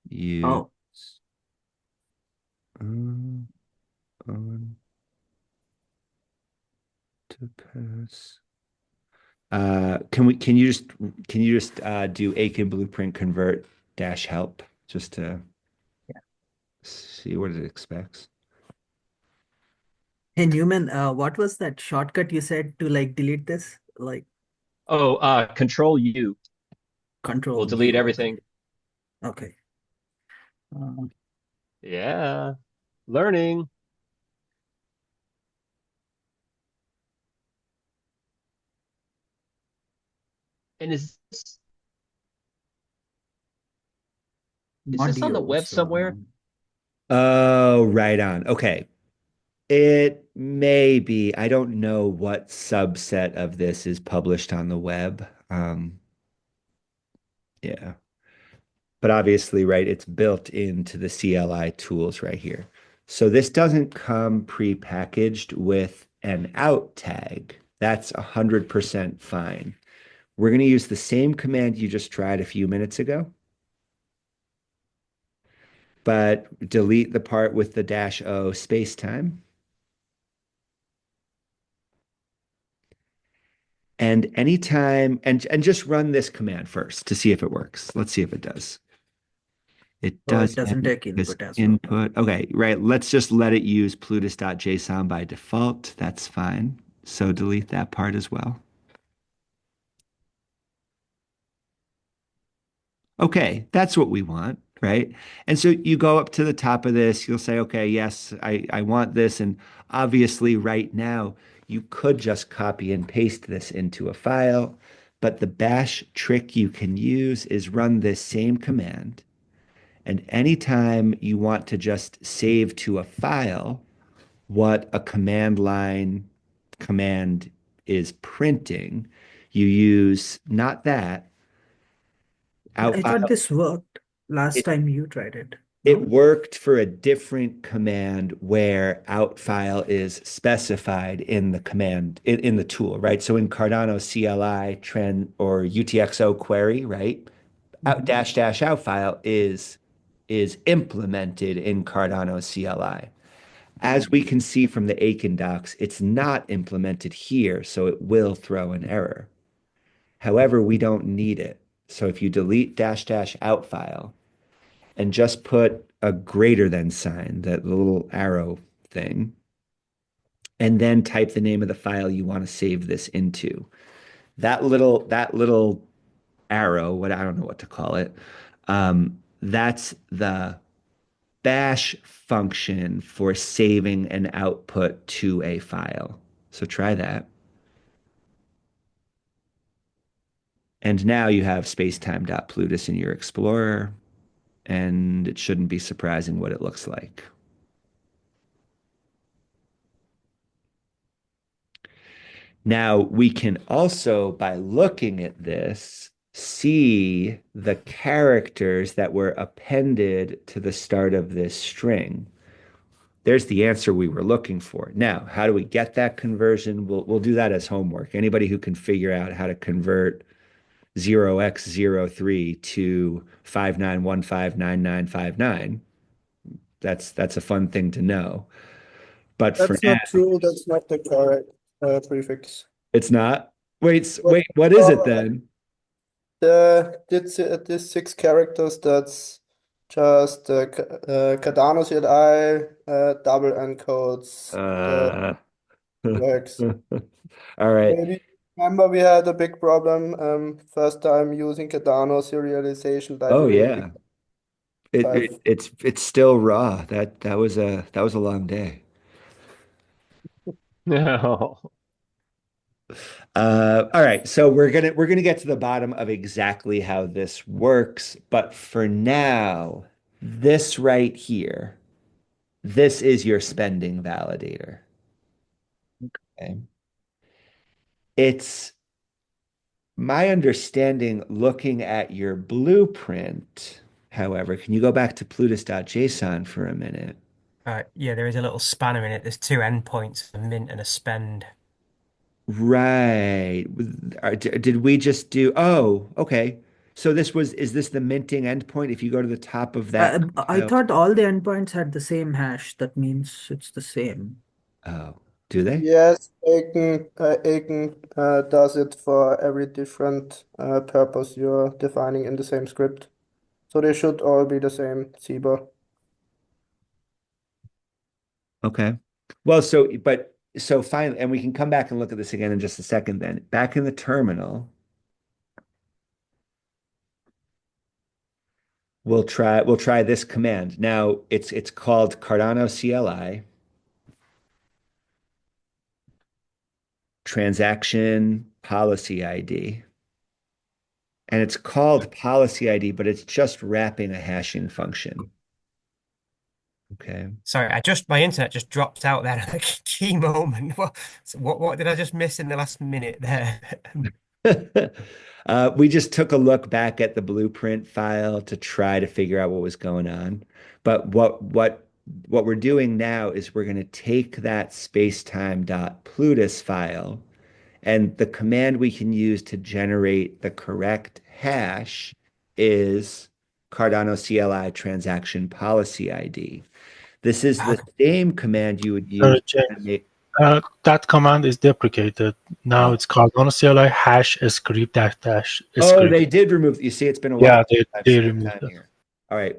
Use
Oh,
on to pass. Can you just do Aiken blueprint convert dash help just to
yeah.
see what it expects?
Hey, Newman, what was that shortcut you said to like delete this? Like
Oh, Control U will
Control
delete
U. Okay.
everything.
Okay. Uh,
Yeah, learning. And is this on the web
Modules or
somewhere?
Oh, right on. Okay. It may be. I don't know what subset of this is published on the web. Yeah. But obviously, right, it's built into the CLI tools right here. So this doesn't come pre-packaged with an out tag. That's 100% fine. We're going to use the same command you just tried a few minutes ago, but delete the part with the -o space-time. And anytime, and just run this command first to see if it works. Let's see if it does. It
so it
does
doesn't take
because
input as well.
input. Okay, right. Let's just let it use plutus.json by default. That's fine. So delete that part as well. Okay, that's what we want, right? And so you go up to the top of this, you'll say, okay, yes, I want this. And obviously, right now, you could just copy and paste this into a file. But the bash trick you can use is run this same command. And anytime you want to just save to a file what a command line command is printing, you use not that out
I thought
file.
this worked last
It,
time you tried it.
it
No?
worked for a different command where out file is specified in the command in the tool, right? So in Cardano CLI trend or UTXO query, right? Out
Mhm.
dash dash out file is implemented in Cardano CLI. As we can see from the Aiken docs, it's not implemented here, so it will throw an error. However, we don't need it. So if you delete dash dash out file and just put a greater than sign, that little arrow thing, and then type the name of the file you want to save this into. That little arrow, what I don't know what to call it, that's the bash function for saving an output to a file. So try that. And now you have spacetime.plutus in your Explorer, and it shouldn't be surprising what it looks like. Now, we can also, by looking at this, see the characters that were appended to the start of this string. There's the answer we were looking for. Now, how do we get that conversion? We'll do that as homework. Anybody who can figure out how to convert 0x03 to 59159959, that's a fun thing to know. But for
That's
now,
not true. That's not the correct prefix.
it's not. Wait,
What
what is it then?
this 6 characters, that's just Cardano CLI double encodes the
Uh,
flags.
all right.
Maybe remember we had a big problem first time using Cardano serialization
Oh
library
yeah.
because
It's still raw. That was a long day.
No.
All right, so we're gonna get to the bottom of exactly how this works, but for now, this right here, this is your spending validator. Okay. It's my understanding looking at your blueprint, however, can you go back to plutus.json for a minute?
Yeah, there is a little spanner in it. There's two endpoints, a mint and a spend.
Right. Did we just do, oh, okay. So is this the minting endpoint? If you go to the top of that
I
compile,
thought all the endpoints had the same hash. That means it's the same.
oh, do they?
yes, Aiken does it for every different purpose you're defining in the same script. So they should all be the same CBOR.
Okay. So finally, and we can come back and look at this again in just a second then. Back in the terminal, we'll try this command. Now it's called Cardano CLI transaction policy ID. and it's called policy ID, but it's just wrapping a hashing function. Okay.
Sorry, my internet just dropped out there at a key moment. What did I just miss in the last minute there?
We just took a look back at the blueprint file to try to figure out what was going on. But what we're doing now is we're going to take that spacetime.plutus file, and the command we can use to generate the correct hash is Cardano CLI transaction policy ID. This is the same command you would use to make.
That command is deprecated. Now it's Cardano CLI hash script dash
Oh,
script.
they did remove. You see, it's been a while.
Yeah, they removed it.
Here. All right.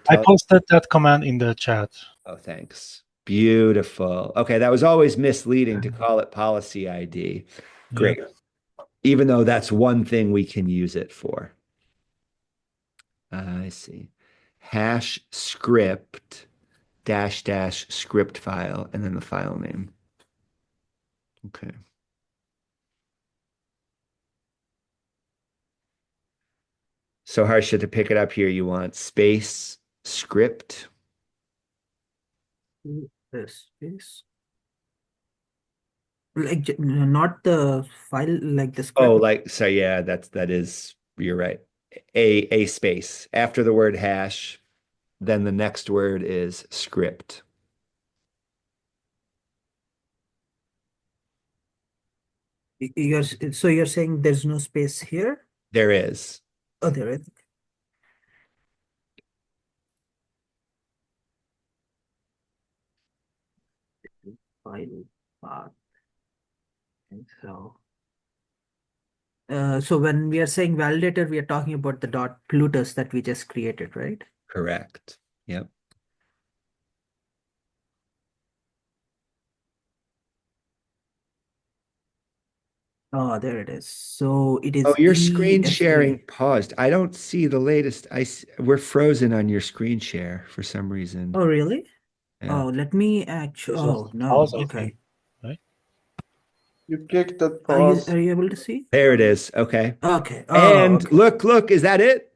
I posted that command in the chat.
Oh, thanks. Beautiful. Okay, that was always misleading to call it policy ID. Great. Yeah. Even though that's one thing we can use it for. I see. Hash script -- script file, and then the file name. Okay. So Harsha, to pick it up here, you want space script.
Space. Like not the file, like the script.
Oh, so yeah, you're right. A space after the word hash, then the next word is script.
So you're saying there's no space here?
There is.
Oh, there is. File path. And so when we are saying validator, we are talking about the .plutus that we just created, right?
Correct. Yep.
Oh, there it is. So it is.
Oh, your screen sharing paused. I don't see the latest. We're frozen on your screen share for some reason.
Oh, really?
Yeah.
Oh, let me actually. Oh, no.
Pause,
Okay.
Right?
You click that pause.
Are you able to see?
There it is. Okay.
Okay.
And
okay.
look, is that it?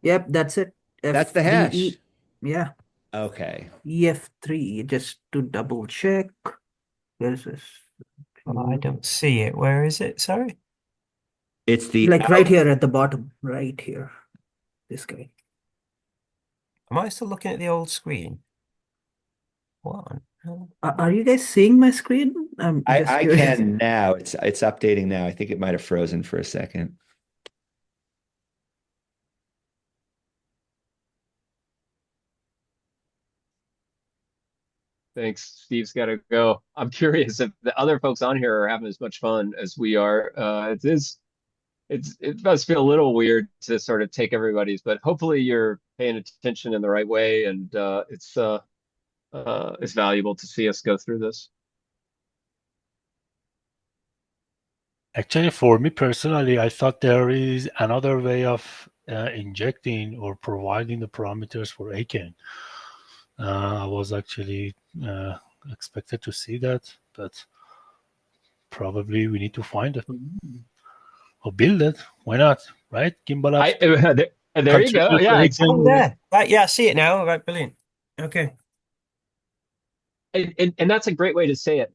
Yep, that's it.
That's the hash.
Yeah.
Okay.
EF3, just to double check. Where's this?
Oh, I don't see it. Where is it? Sorry.
It's the
like right here at the bottom, right here. This guy.
Am I still looking at the old screen? What?
Are you guys seeing my screen? I'm just
I
curious.
can now. It's updating now. I think it might have frozen for a second.
Thanks. Steve's got to go. I'm curious if the other folks on here are having as much fun as we are. It does feel a little weird to sort of take everybody's, but hopefully you're paying attention in the right way, and it's valuable to see us go through this.
Actually, for me personally, I thought there is another way of injecting or providing the parameters for Aiken. I was actually expected to see that, but probably we need to find it or build it. Why not? Right? Gimbalabs.
There you go. Yeah, exactly.
There. Right. Yeah, I see it now. Right. Brilliant. Okay.
And that's a great way to say it,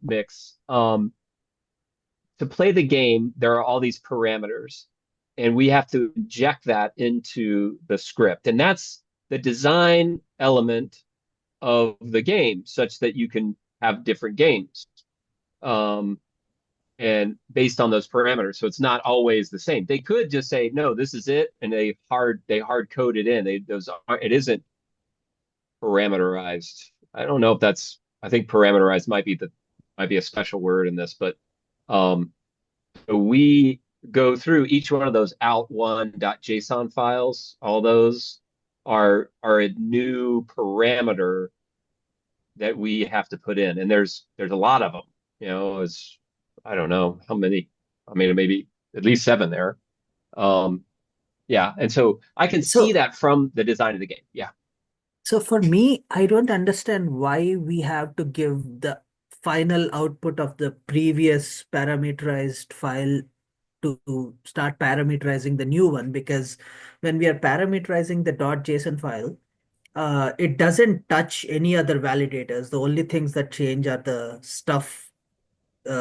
Mix. To play the game, there are all these parameters, and we have to inject that into the script. And that's the design element of the game, such that you can have different games. And based on those parameters. So it's not always the same. They could just say, no, this is it, and they hard code it in. It isn't parameterized. I don't know if that's, I think parameterized might be a special word in this, but we go through each one of those out1.json files. All those are a new parameter that we have to put in, and there's a lot of them. I don't know how many. I mean, maybe at least 7 there. Yeah, and so I can see that from the design of the game. Yeah.
So for me, I don't understand why we have to give the final output of the previous parameterized file to start parameterizing the new one, because when we are parameterizing the .json file, it doesn't touch any other validators. The only things that change are the stuff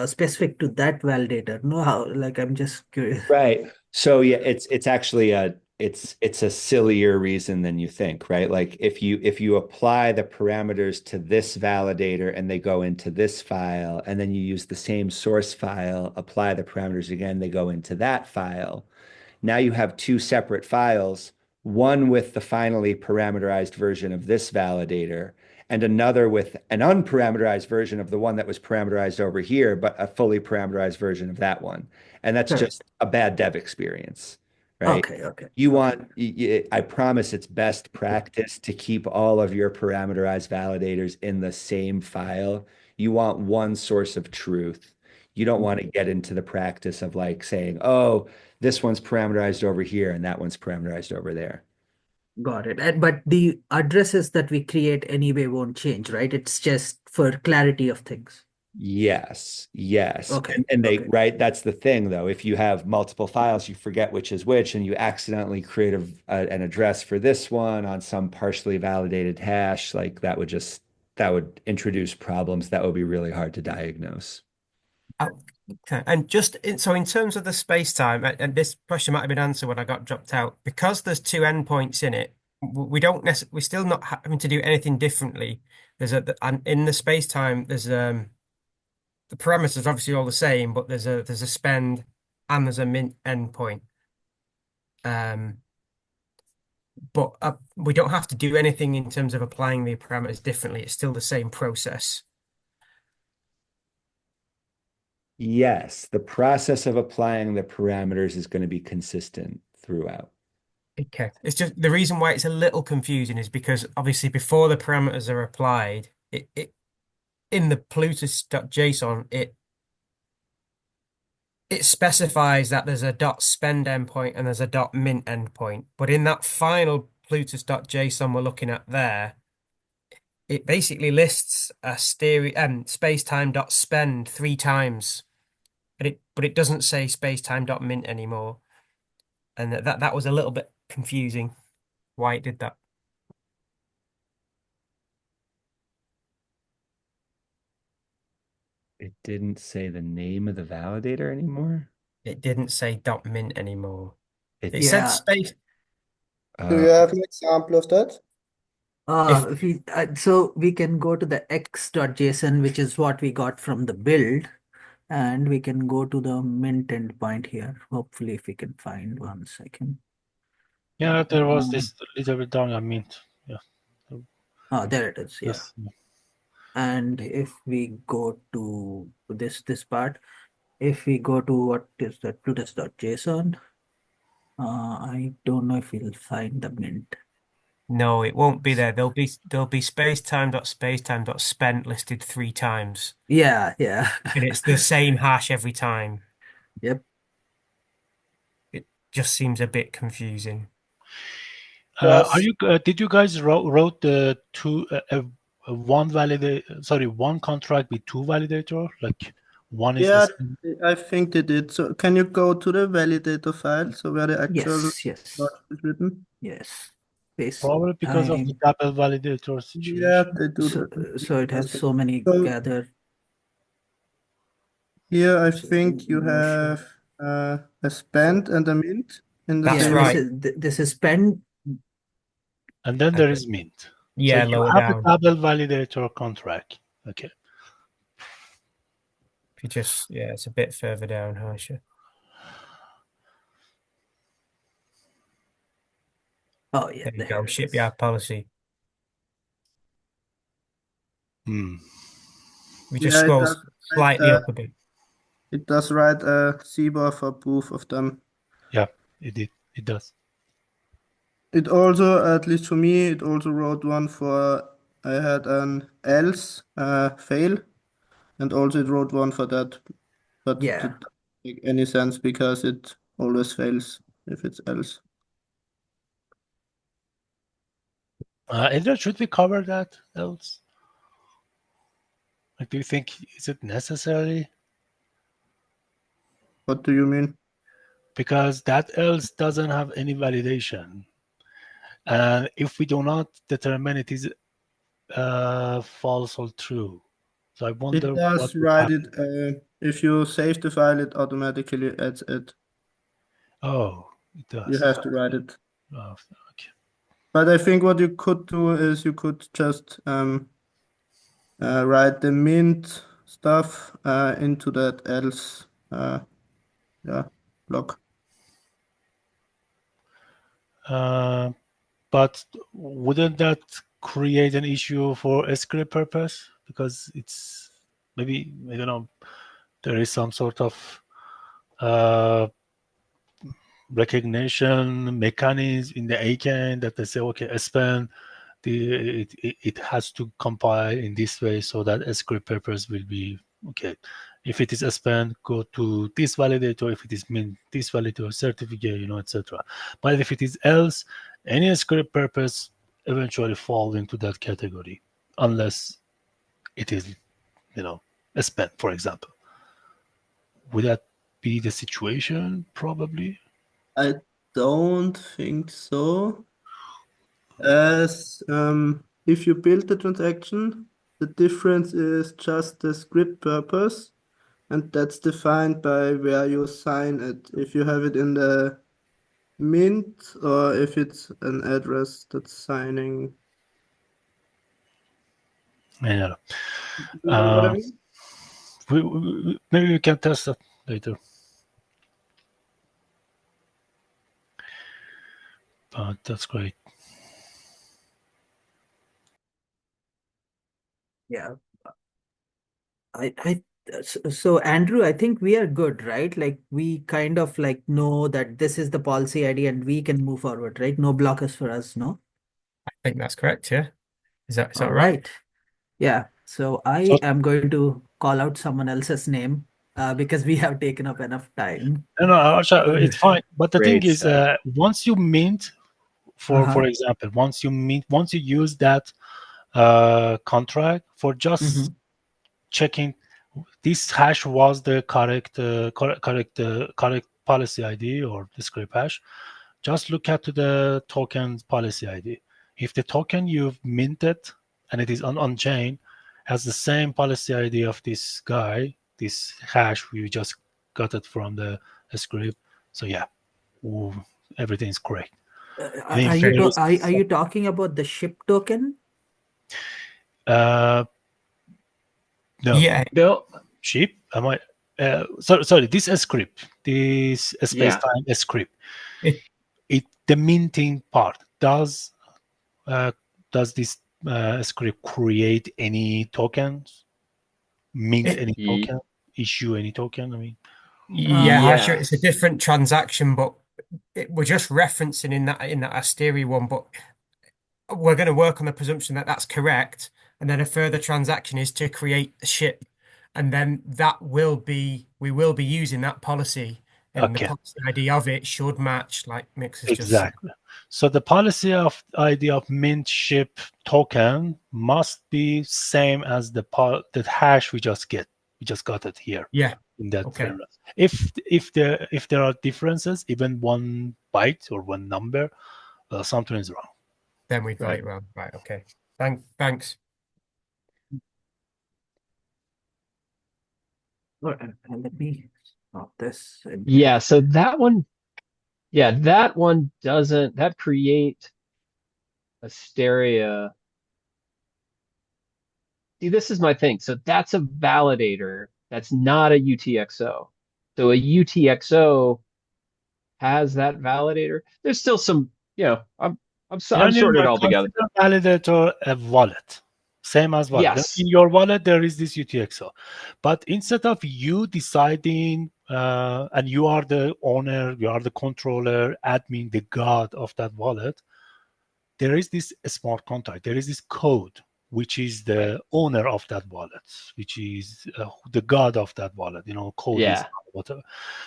specific to that validator. No, how? Like, I'm just curious.
Right. So yeah, it's actually it's a sillier reason than you think, right? Like if you apply the parameters to this validator and they go into this file, and then you use the same source file, apply the parameters again, they go into that file. Now you have two separate files, one with the finally parameterized version of this validator, and another with an unparameterized version of the one that was parameterized over here, but a fully parameterized version of that one. And that's
Correct.
just a bad dev experience, right?
Okay, okay.
You want, I promise it's best practice to keep all of your parameterized validators in the same file. You want one source of truth. You don't want to get into the practice of like saying, oh, this one's parameterized over here and that one's parameterized over there.
Got it. But the addresses that we create anyway won't change, right? It's just for clarity of things.
Yes, yes.
Okay,
And they,
okay.
right, that's the thing though. If you have multiple files, you forget which is which, and you accidentally create an address for this one on some partially validated hash, like that would introduce problems that would be really hard to diagnose.
Okay. And so in terms of the space-time, and this question might have been answered when I got dropped out, because there's two endpoints in it, we don't we're still not having to do anything differently. And in the space-time, there's the parameters are obviously all the same, but there's a spend and there's a mint endpoint. But we don't have to do anything in terms of applying the parameters differently. It's still the same process.
Yes, the process of applying the parameters is going to be consistent throughout.
Okay. It's just the reason why it's a little confusing is because obviously before the parameters are applied, it in the Plutus.json, it specifies that there's a .spend endpoint and there's a .mint endpoint. But in that final Plutus.json we're looking at there, it basically lists a spacetime.spend 3 times. But it doesn't say spacetime.mint anymore. And that was a little bit confusing why it did that.
It didn't say the name of the validator anymore.
It didn't say .mint anymore. It said
Yeah.
space.
Do you have an example of that?
So we can go to the x.json, which is what we got from the build, and we can go to the mint endpoint here. Hopefully, if we can find 1 second.
Yeah, there was this little bit down. I mean, yeah.
Oh, there it is. Yeah.
Yes.
And if we go to this part, if we go to what is that Plutus.json, I don't know if we'll find the mint.
No, it won't be there. There'll be spacetime.spacetime.spent listed 3 times.
Yeah.
And it's the same hash every time.
Yep.
It just seems a bit confusing.
Did you guys wrote the one contract with two validator? Like one is
Yeah,
the
I think they did. So can you go to the validator file, so where the actual
Yes.
logic is written?
Yes. Space
probably because of the
time.
double validator
Yeah,
situation.
they do
So,
that.
so it has so many
So
gathered.
here I
So
think you
no show.
have a spend and a mint in the
That's
same.
right.
This is spend.
And then there is mint. So
Yeah,
you
lower
have a
down.
double validator contract. Okay.
If you just, yeah, it's a bit further down, harsher.
Oh yeah,
There you
there
go.
it is.
Shipyard policy.
Hmm.
We just
Yeah, it
scroll
does
slightly
write,
up a bit.
it does write a CBOR for both of them.
Yeah, it does.
It also, at least for me, it also wrote one for I had an else fail, and also it wrote one for that, but it
Yeah.
doesn't make any sense because it always fails if it's else.
Adrian, should we cover that else? Like, do you think is it necessary?
What do you mean?
because that else doesn't have any validation. And if we do not determine it is false or true. So I wonder
It
what
does
would
write
happen.
it. If you save the file, it automatically adds it.
Oh, it
You
does.
have to write it.
Oh, okay.
But I think what you could do is you could just write the mint stuff into that else block.
But wouldn't that create an issue for a script purpose? Because it's maybe, I don't know, there is some sort of recognition mechanism in the ACAN that they say, okay, span, it has to compile in this way so that a script purpose will be okay. If it is a span, go to this validator. If it is mint, this validator certificate, etc. But if it is else, any script purpose eventually fall into that category, unless it is, a span, for example. Would that be the situation? Probably.
I don't think so. As if you build the transaction, the difference is just the script purpose, and that's defined by where you sign it. If you have it in the mint or if it's an address that's signing.
Yeah.
You know what I mean?
Maybe we can test that later. But that's great.
Yeah. So Andrew, I think we are good, right? Like we kind of like know that this is the policy ID and we can move forward, right? No blockers for us, no?
I think that's correct, yeah. Is that
All
right?
right. Yeah. So
So,
I am going to call out someone else's name because we have taken up enough time.
no, Arsha, it's fine. But the thing
Great
is,
stuff.
once you mint,
Uh-huh.
for example, once you use that contract for just
Mm-hmm.
checking this hash was the correct policy ID or the script hash, just look at the token policy ID. If the token you've minted and it is on chain has the same policy ID of this guy, this hash we just got it from the script, so yeah, ooh, everything is correct. And if
Are
there
Okay.
is
you talking about the ship token?
no
Yeah,
No,
sheep, am I? Sorry, this script, this space
yeah.
time script,
it
the minting part uh, does this script create any tokens, mint
it
any
Ye-
token, issue any token? I mean,
yeah, I'm sure it's a
Yes.
different transaction, but we're just referencing in that Asteri one, but we're going to work on the presumption that that's correct, and then a further transaction is to create the ship, and then we will be using that policy, and the
okay,
policy ID of it should match, like Mix has just said.
exactly. So the policy of idea of mint ship token must be same as the hash we just got it here
Yeah.
in that
Okay.
framework. If there are differences, even 1 byte or one number, something is wrong.
Then we got
Right.
it wrong. Right. Okay. Thanks.
All right, let me stop this.
Yeah. So that one doesn't, that create Asteria. See, this is my thing. So that's a validator. That's not a UTXO. So a UTXO has that validator. There's still some,
No,
I'm
no,
sorting it
no.
all together.
Consider validator a wallet, same as wallet.
Yes.
In your wallet, there is this UTXO, but instead of you deciding, and you are the owner, you are the controller, admin, the god of that wallet, there is this smart contract. There is this code, which is
Right.
the owner of that wallet, which is the god of that wallet. Code is
Yeah.
whatever.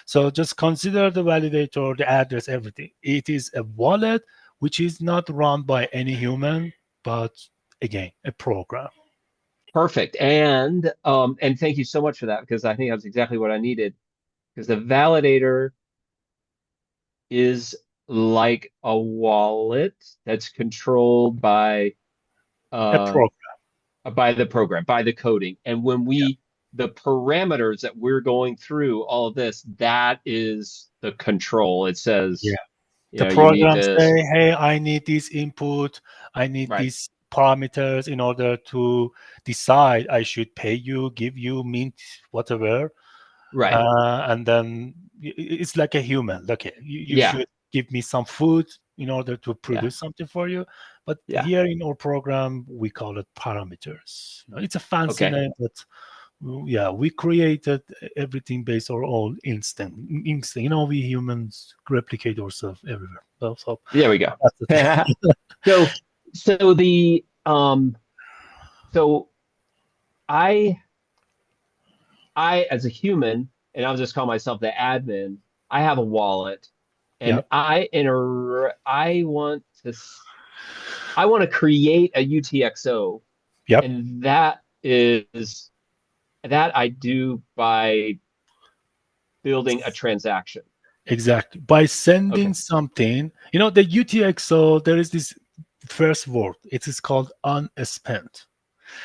So just consider the validator, the address, everything. It is a wallet which is not run by any human, but again, a program.
Perfect. And thank you so much for that because I think that's exactly what I needed. Because the validator is like a wallet that's controlled
A
uh,
program.
by the program, by the coding. And when the parameters that we're going through all of this, that is the control. It says,
Yeah. The
you need
program
this.
say, hey, I need this input, I need
Right.
these parameters in order to decide I should pay you, give you, mint, whatever.
Right.
And then it's like a human. Okay, you
Yeah.
should give me some food in order to
Yeah.
produce something for you. But
Yeah.
here in our program, we call it parameters. It's a fancy
Okay.
name, but yeah, we created everything based on our own instinct. We humans replicate ourselves everywhere. So
There we go.
that's the thing.
So the so I as a human, and I'll just call myself the admin, I have a wallet, and
Yep.
I want to create a UTXO,
Yep.
and that I do by building a transaction.
Exactly. By sending
Okay.
something, the UTXO, there is this first word. It is called unspent.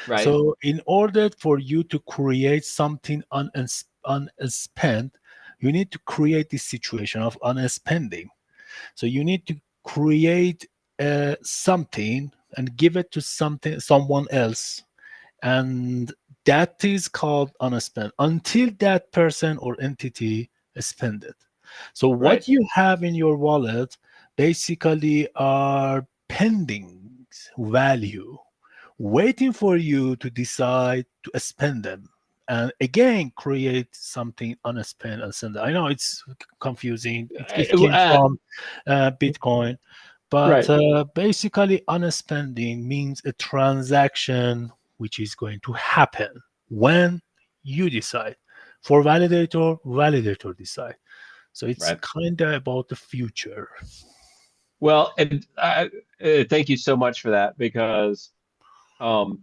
Right.
So in order for you to create something unspent, you need to create this situation of unspending. So you need to create something and give it to someone else, and that is called unspent until that person or entity spend it. So what
Right.
you have in your wallet basically are pending value, waiting for you to decide to spend them, and again create something unspent and send it. I know it's confusing. It came from Bitcoin, but
Right.
basically unspending means a transaction which is going to happen when you decide. For validator decide. So it's
Right.
kind of about the future.
Well, and thank you so much for that, because um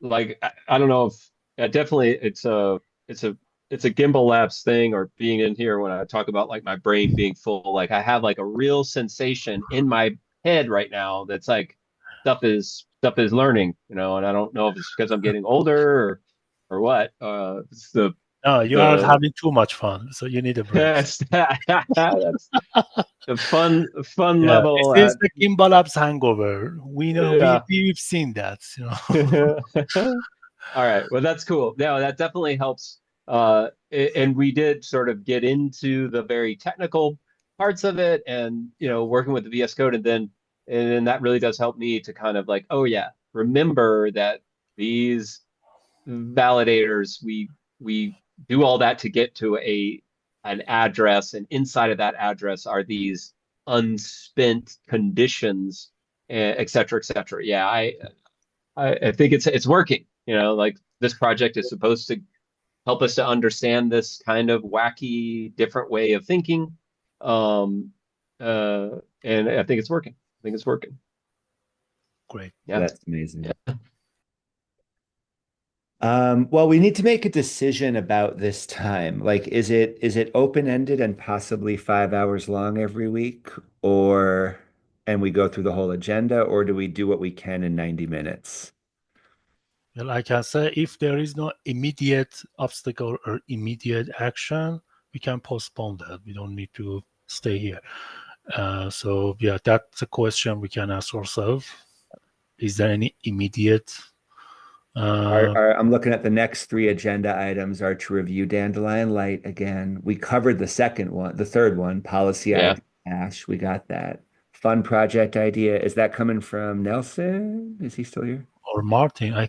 like I don't know if definitely it's a it's a Gimbalabs thing, or being in here when I talk about like my brain being full. Like I have like a real sensation in my head right now that's like stuff is learning, and I don't know if it's because I'm getting older or what. It's
No, you are
the
having too much fun, so you need a break.
that's the fun
Yeah, this
level.
is the Gimbalabs hangover. We know
Yeah.
we've seen that.
All right. Well, that's cool. No, that definitely helps. And we did sort of get into the very technical parts of it, and working with the VS Code, and then that really does help me to kind of like, oh yeah, remember that these validators, we do all that to get to an address, and inside of that address are these unspent conditions, et cetera, et cetera. Yeah, I think it's working. Like this project is supposed to help us to understand this kind of wacky, different way of thinking. Um, and I think it's working. I think it's working.
Great.
Yeah.
That's amazing.
Yeah.
Well, we need to make a decision about this time. Like, is it open-ended and possibly 5 hours long every week, and we go through the whole agenda, or do we do what we can in 90 minutes?
Well, I can say if there is no immediate obstacle or immediate action, we can postpone that. We don't need to stay here. So yeah, that's a question we can ask ourselves. Is there any immediate?
I'm looking at the next three agenda items are to review Dandelion Light again. We covered the third one, policy
Yeah.
idea hash. We got that. Fun project idea. Is that coming from Nelson? Is he still here?
Or Martin? I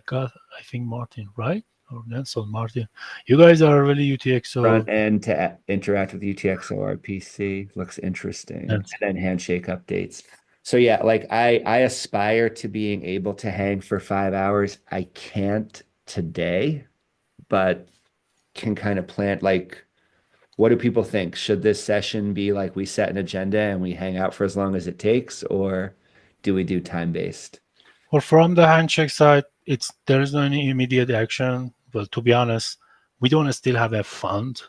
think Martin, right? Or Nelson Martin. You guys are really UTXO.
Front end to interact with UTXO RPC looks interesting. And then handshake updates. So yeah, like I aspire to being able to hang for 5 hours. I can't today, but can kind of plan, like, what do people think? Should this session be like we set an agenda and we hang out for as long as it takes, or do we do time-based?
Well, from the handshake side, there is no any immediate action. Well, to be honest, we don't still have a fund.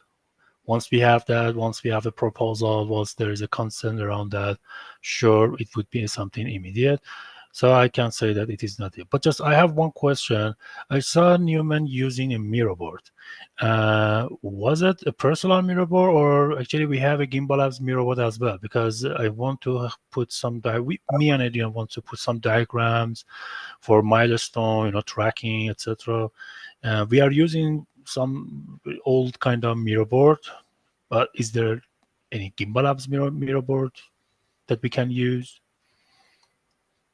once we have that, once we have a proposal, once there is a consent around that, sure, it would be something immediate. So I can say that it is not it. But just I have one question. I saw Newman using a mirror board. Was it a personal mirror board, or actually we have a Gimbalabs mirror board as well? Because I want to put some, me and Adrian want to put some diagrams for milestone, tracking, etc. We are using some old kind of mirror board, but is there any Gimbalabs mirror board that we can use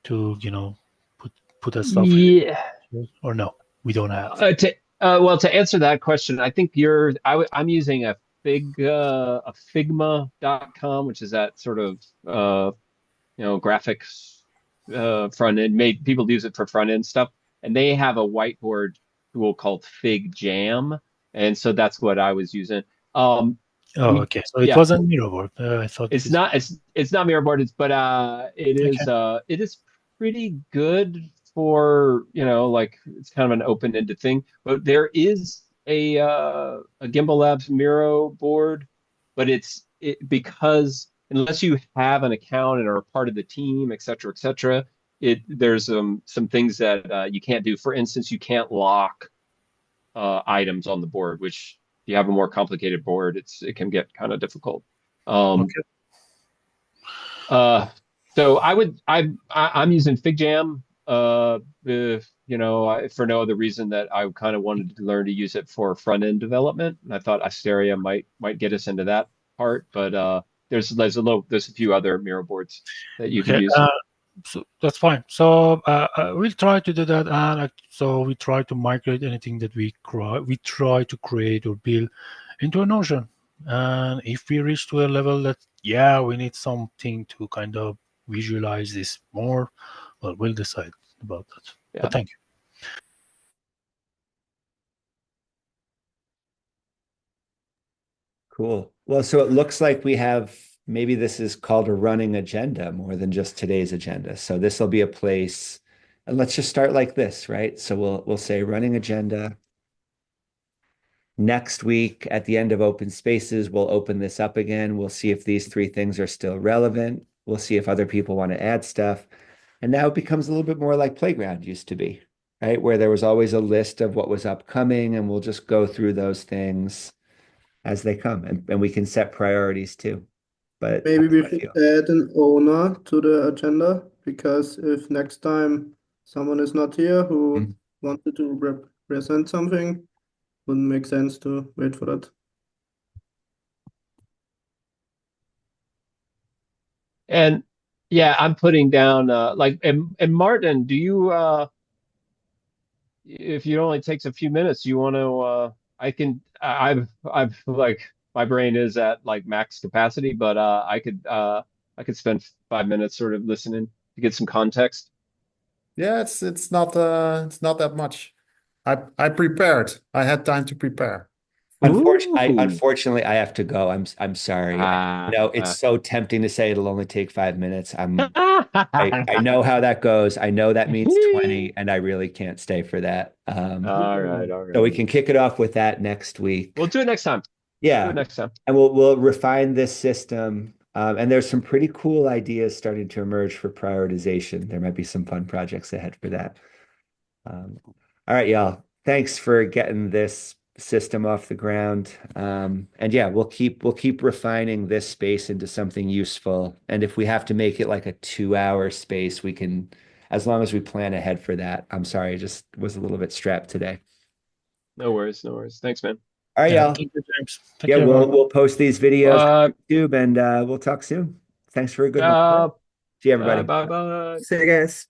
to, put that stuff
Yeah.
or no, we don't have.
Well, to answer that question, I think I'm using a Figma.com, which is that sort of graphics front end. People use it for front end stuff, and they have a whiteboard tool called Fig Jam, and so that's what I was using.
Okay, so it wasn't mirror board. I thought
it's not mirror board, but it is pretty good for like it's kind of an open-ended thing. But there is a Gimbalabs Miro board, but because unless you have an account and are a part of the team, et cetera, there's some things that you can't do. For instance, you can't lock items on the board, which if you have a more complicated board, it can get kind of difficult.
Okay.
So I'm using FigJam, for no other reason that I kind of wanted to learn to use it for front end development, and I thought Asteria might get us into that part, but there's a few other mirror boards that you can use.
So that's fine. So we'll try to do that, and so we try to migrate anything that we try to create or build into a Notion. And if we reach to a level that we need something to kind of visualize this more, well, we'll decide about that.
Yeah.
But thank you.
Cool. Well, so it looks like we have, maybe this is called a running agenda more than just today's agenda. So this will be a place, and let's just start like this, right? So we'll say running agenda. Next week at the end of open spaces, we'll open this up again. We'll see if these three things are still relevant. We'll see if other people want to add stuff. And now it becomes a little bit more like Playground used to be, right? Where there was always a list of what was upcoming, and we'll just go through those things as they come, and we can set priorities too. But
maybe we should add an owner to the agenda, because if next time someone is not here who wanted to represent something, wouldn't make sense to wait for that.
And I'm putting down and Martin, do you if it only takes a few minutes, you want to I've like my brain is at like max capacity, but I could spend 5 minutes sort of listening to get some context.
Yeah, it's not that much. I prepared. I had time to prepare.
Unfortunately, I have to go. I'm sorry. It's so tempting to say it'll only take 5 minutes. I know how that goes. I know that means 20, and I really can't stay for that.
All right.
So we can kick it off with that next week.
We'll do it next time.
Yeah.
Do it next time.
And we'll refine this system. And there's some pretty cool ideas starting to emerge for prioritization. There might be some fun projects ahead for that. All right, y'all. Thanks for getting this system off the ground. And we'll keep refining this space into something useful. And if we have to make it like a 2-hour space, we can, as long as we plan ahead for that. I'm sorry, I just was a little bit strapped today.
No worries. Thanks, man.
All right, y'all.
Thank you, James.
We'll post these videos on YouTube, and we'll talk soon. Thanks for a good one. See you, everybody.
Bye.
See you guys.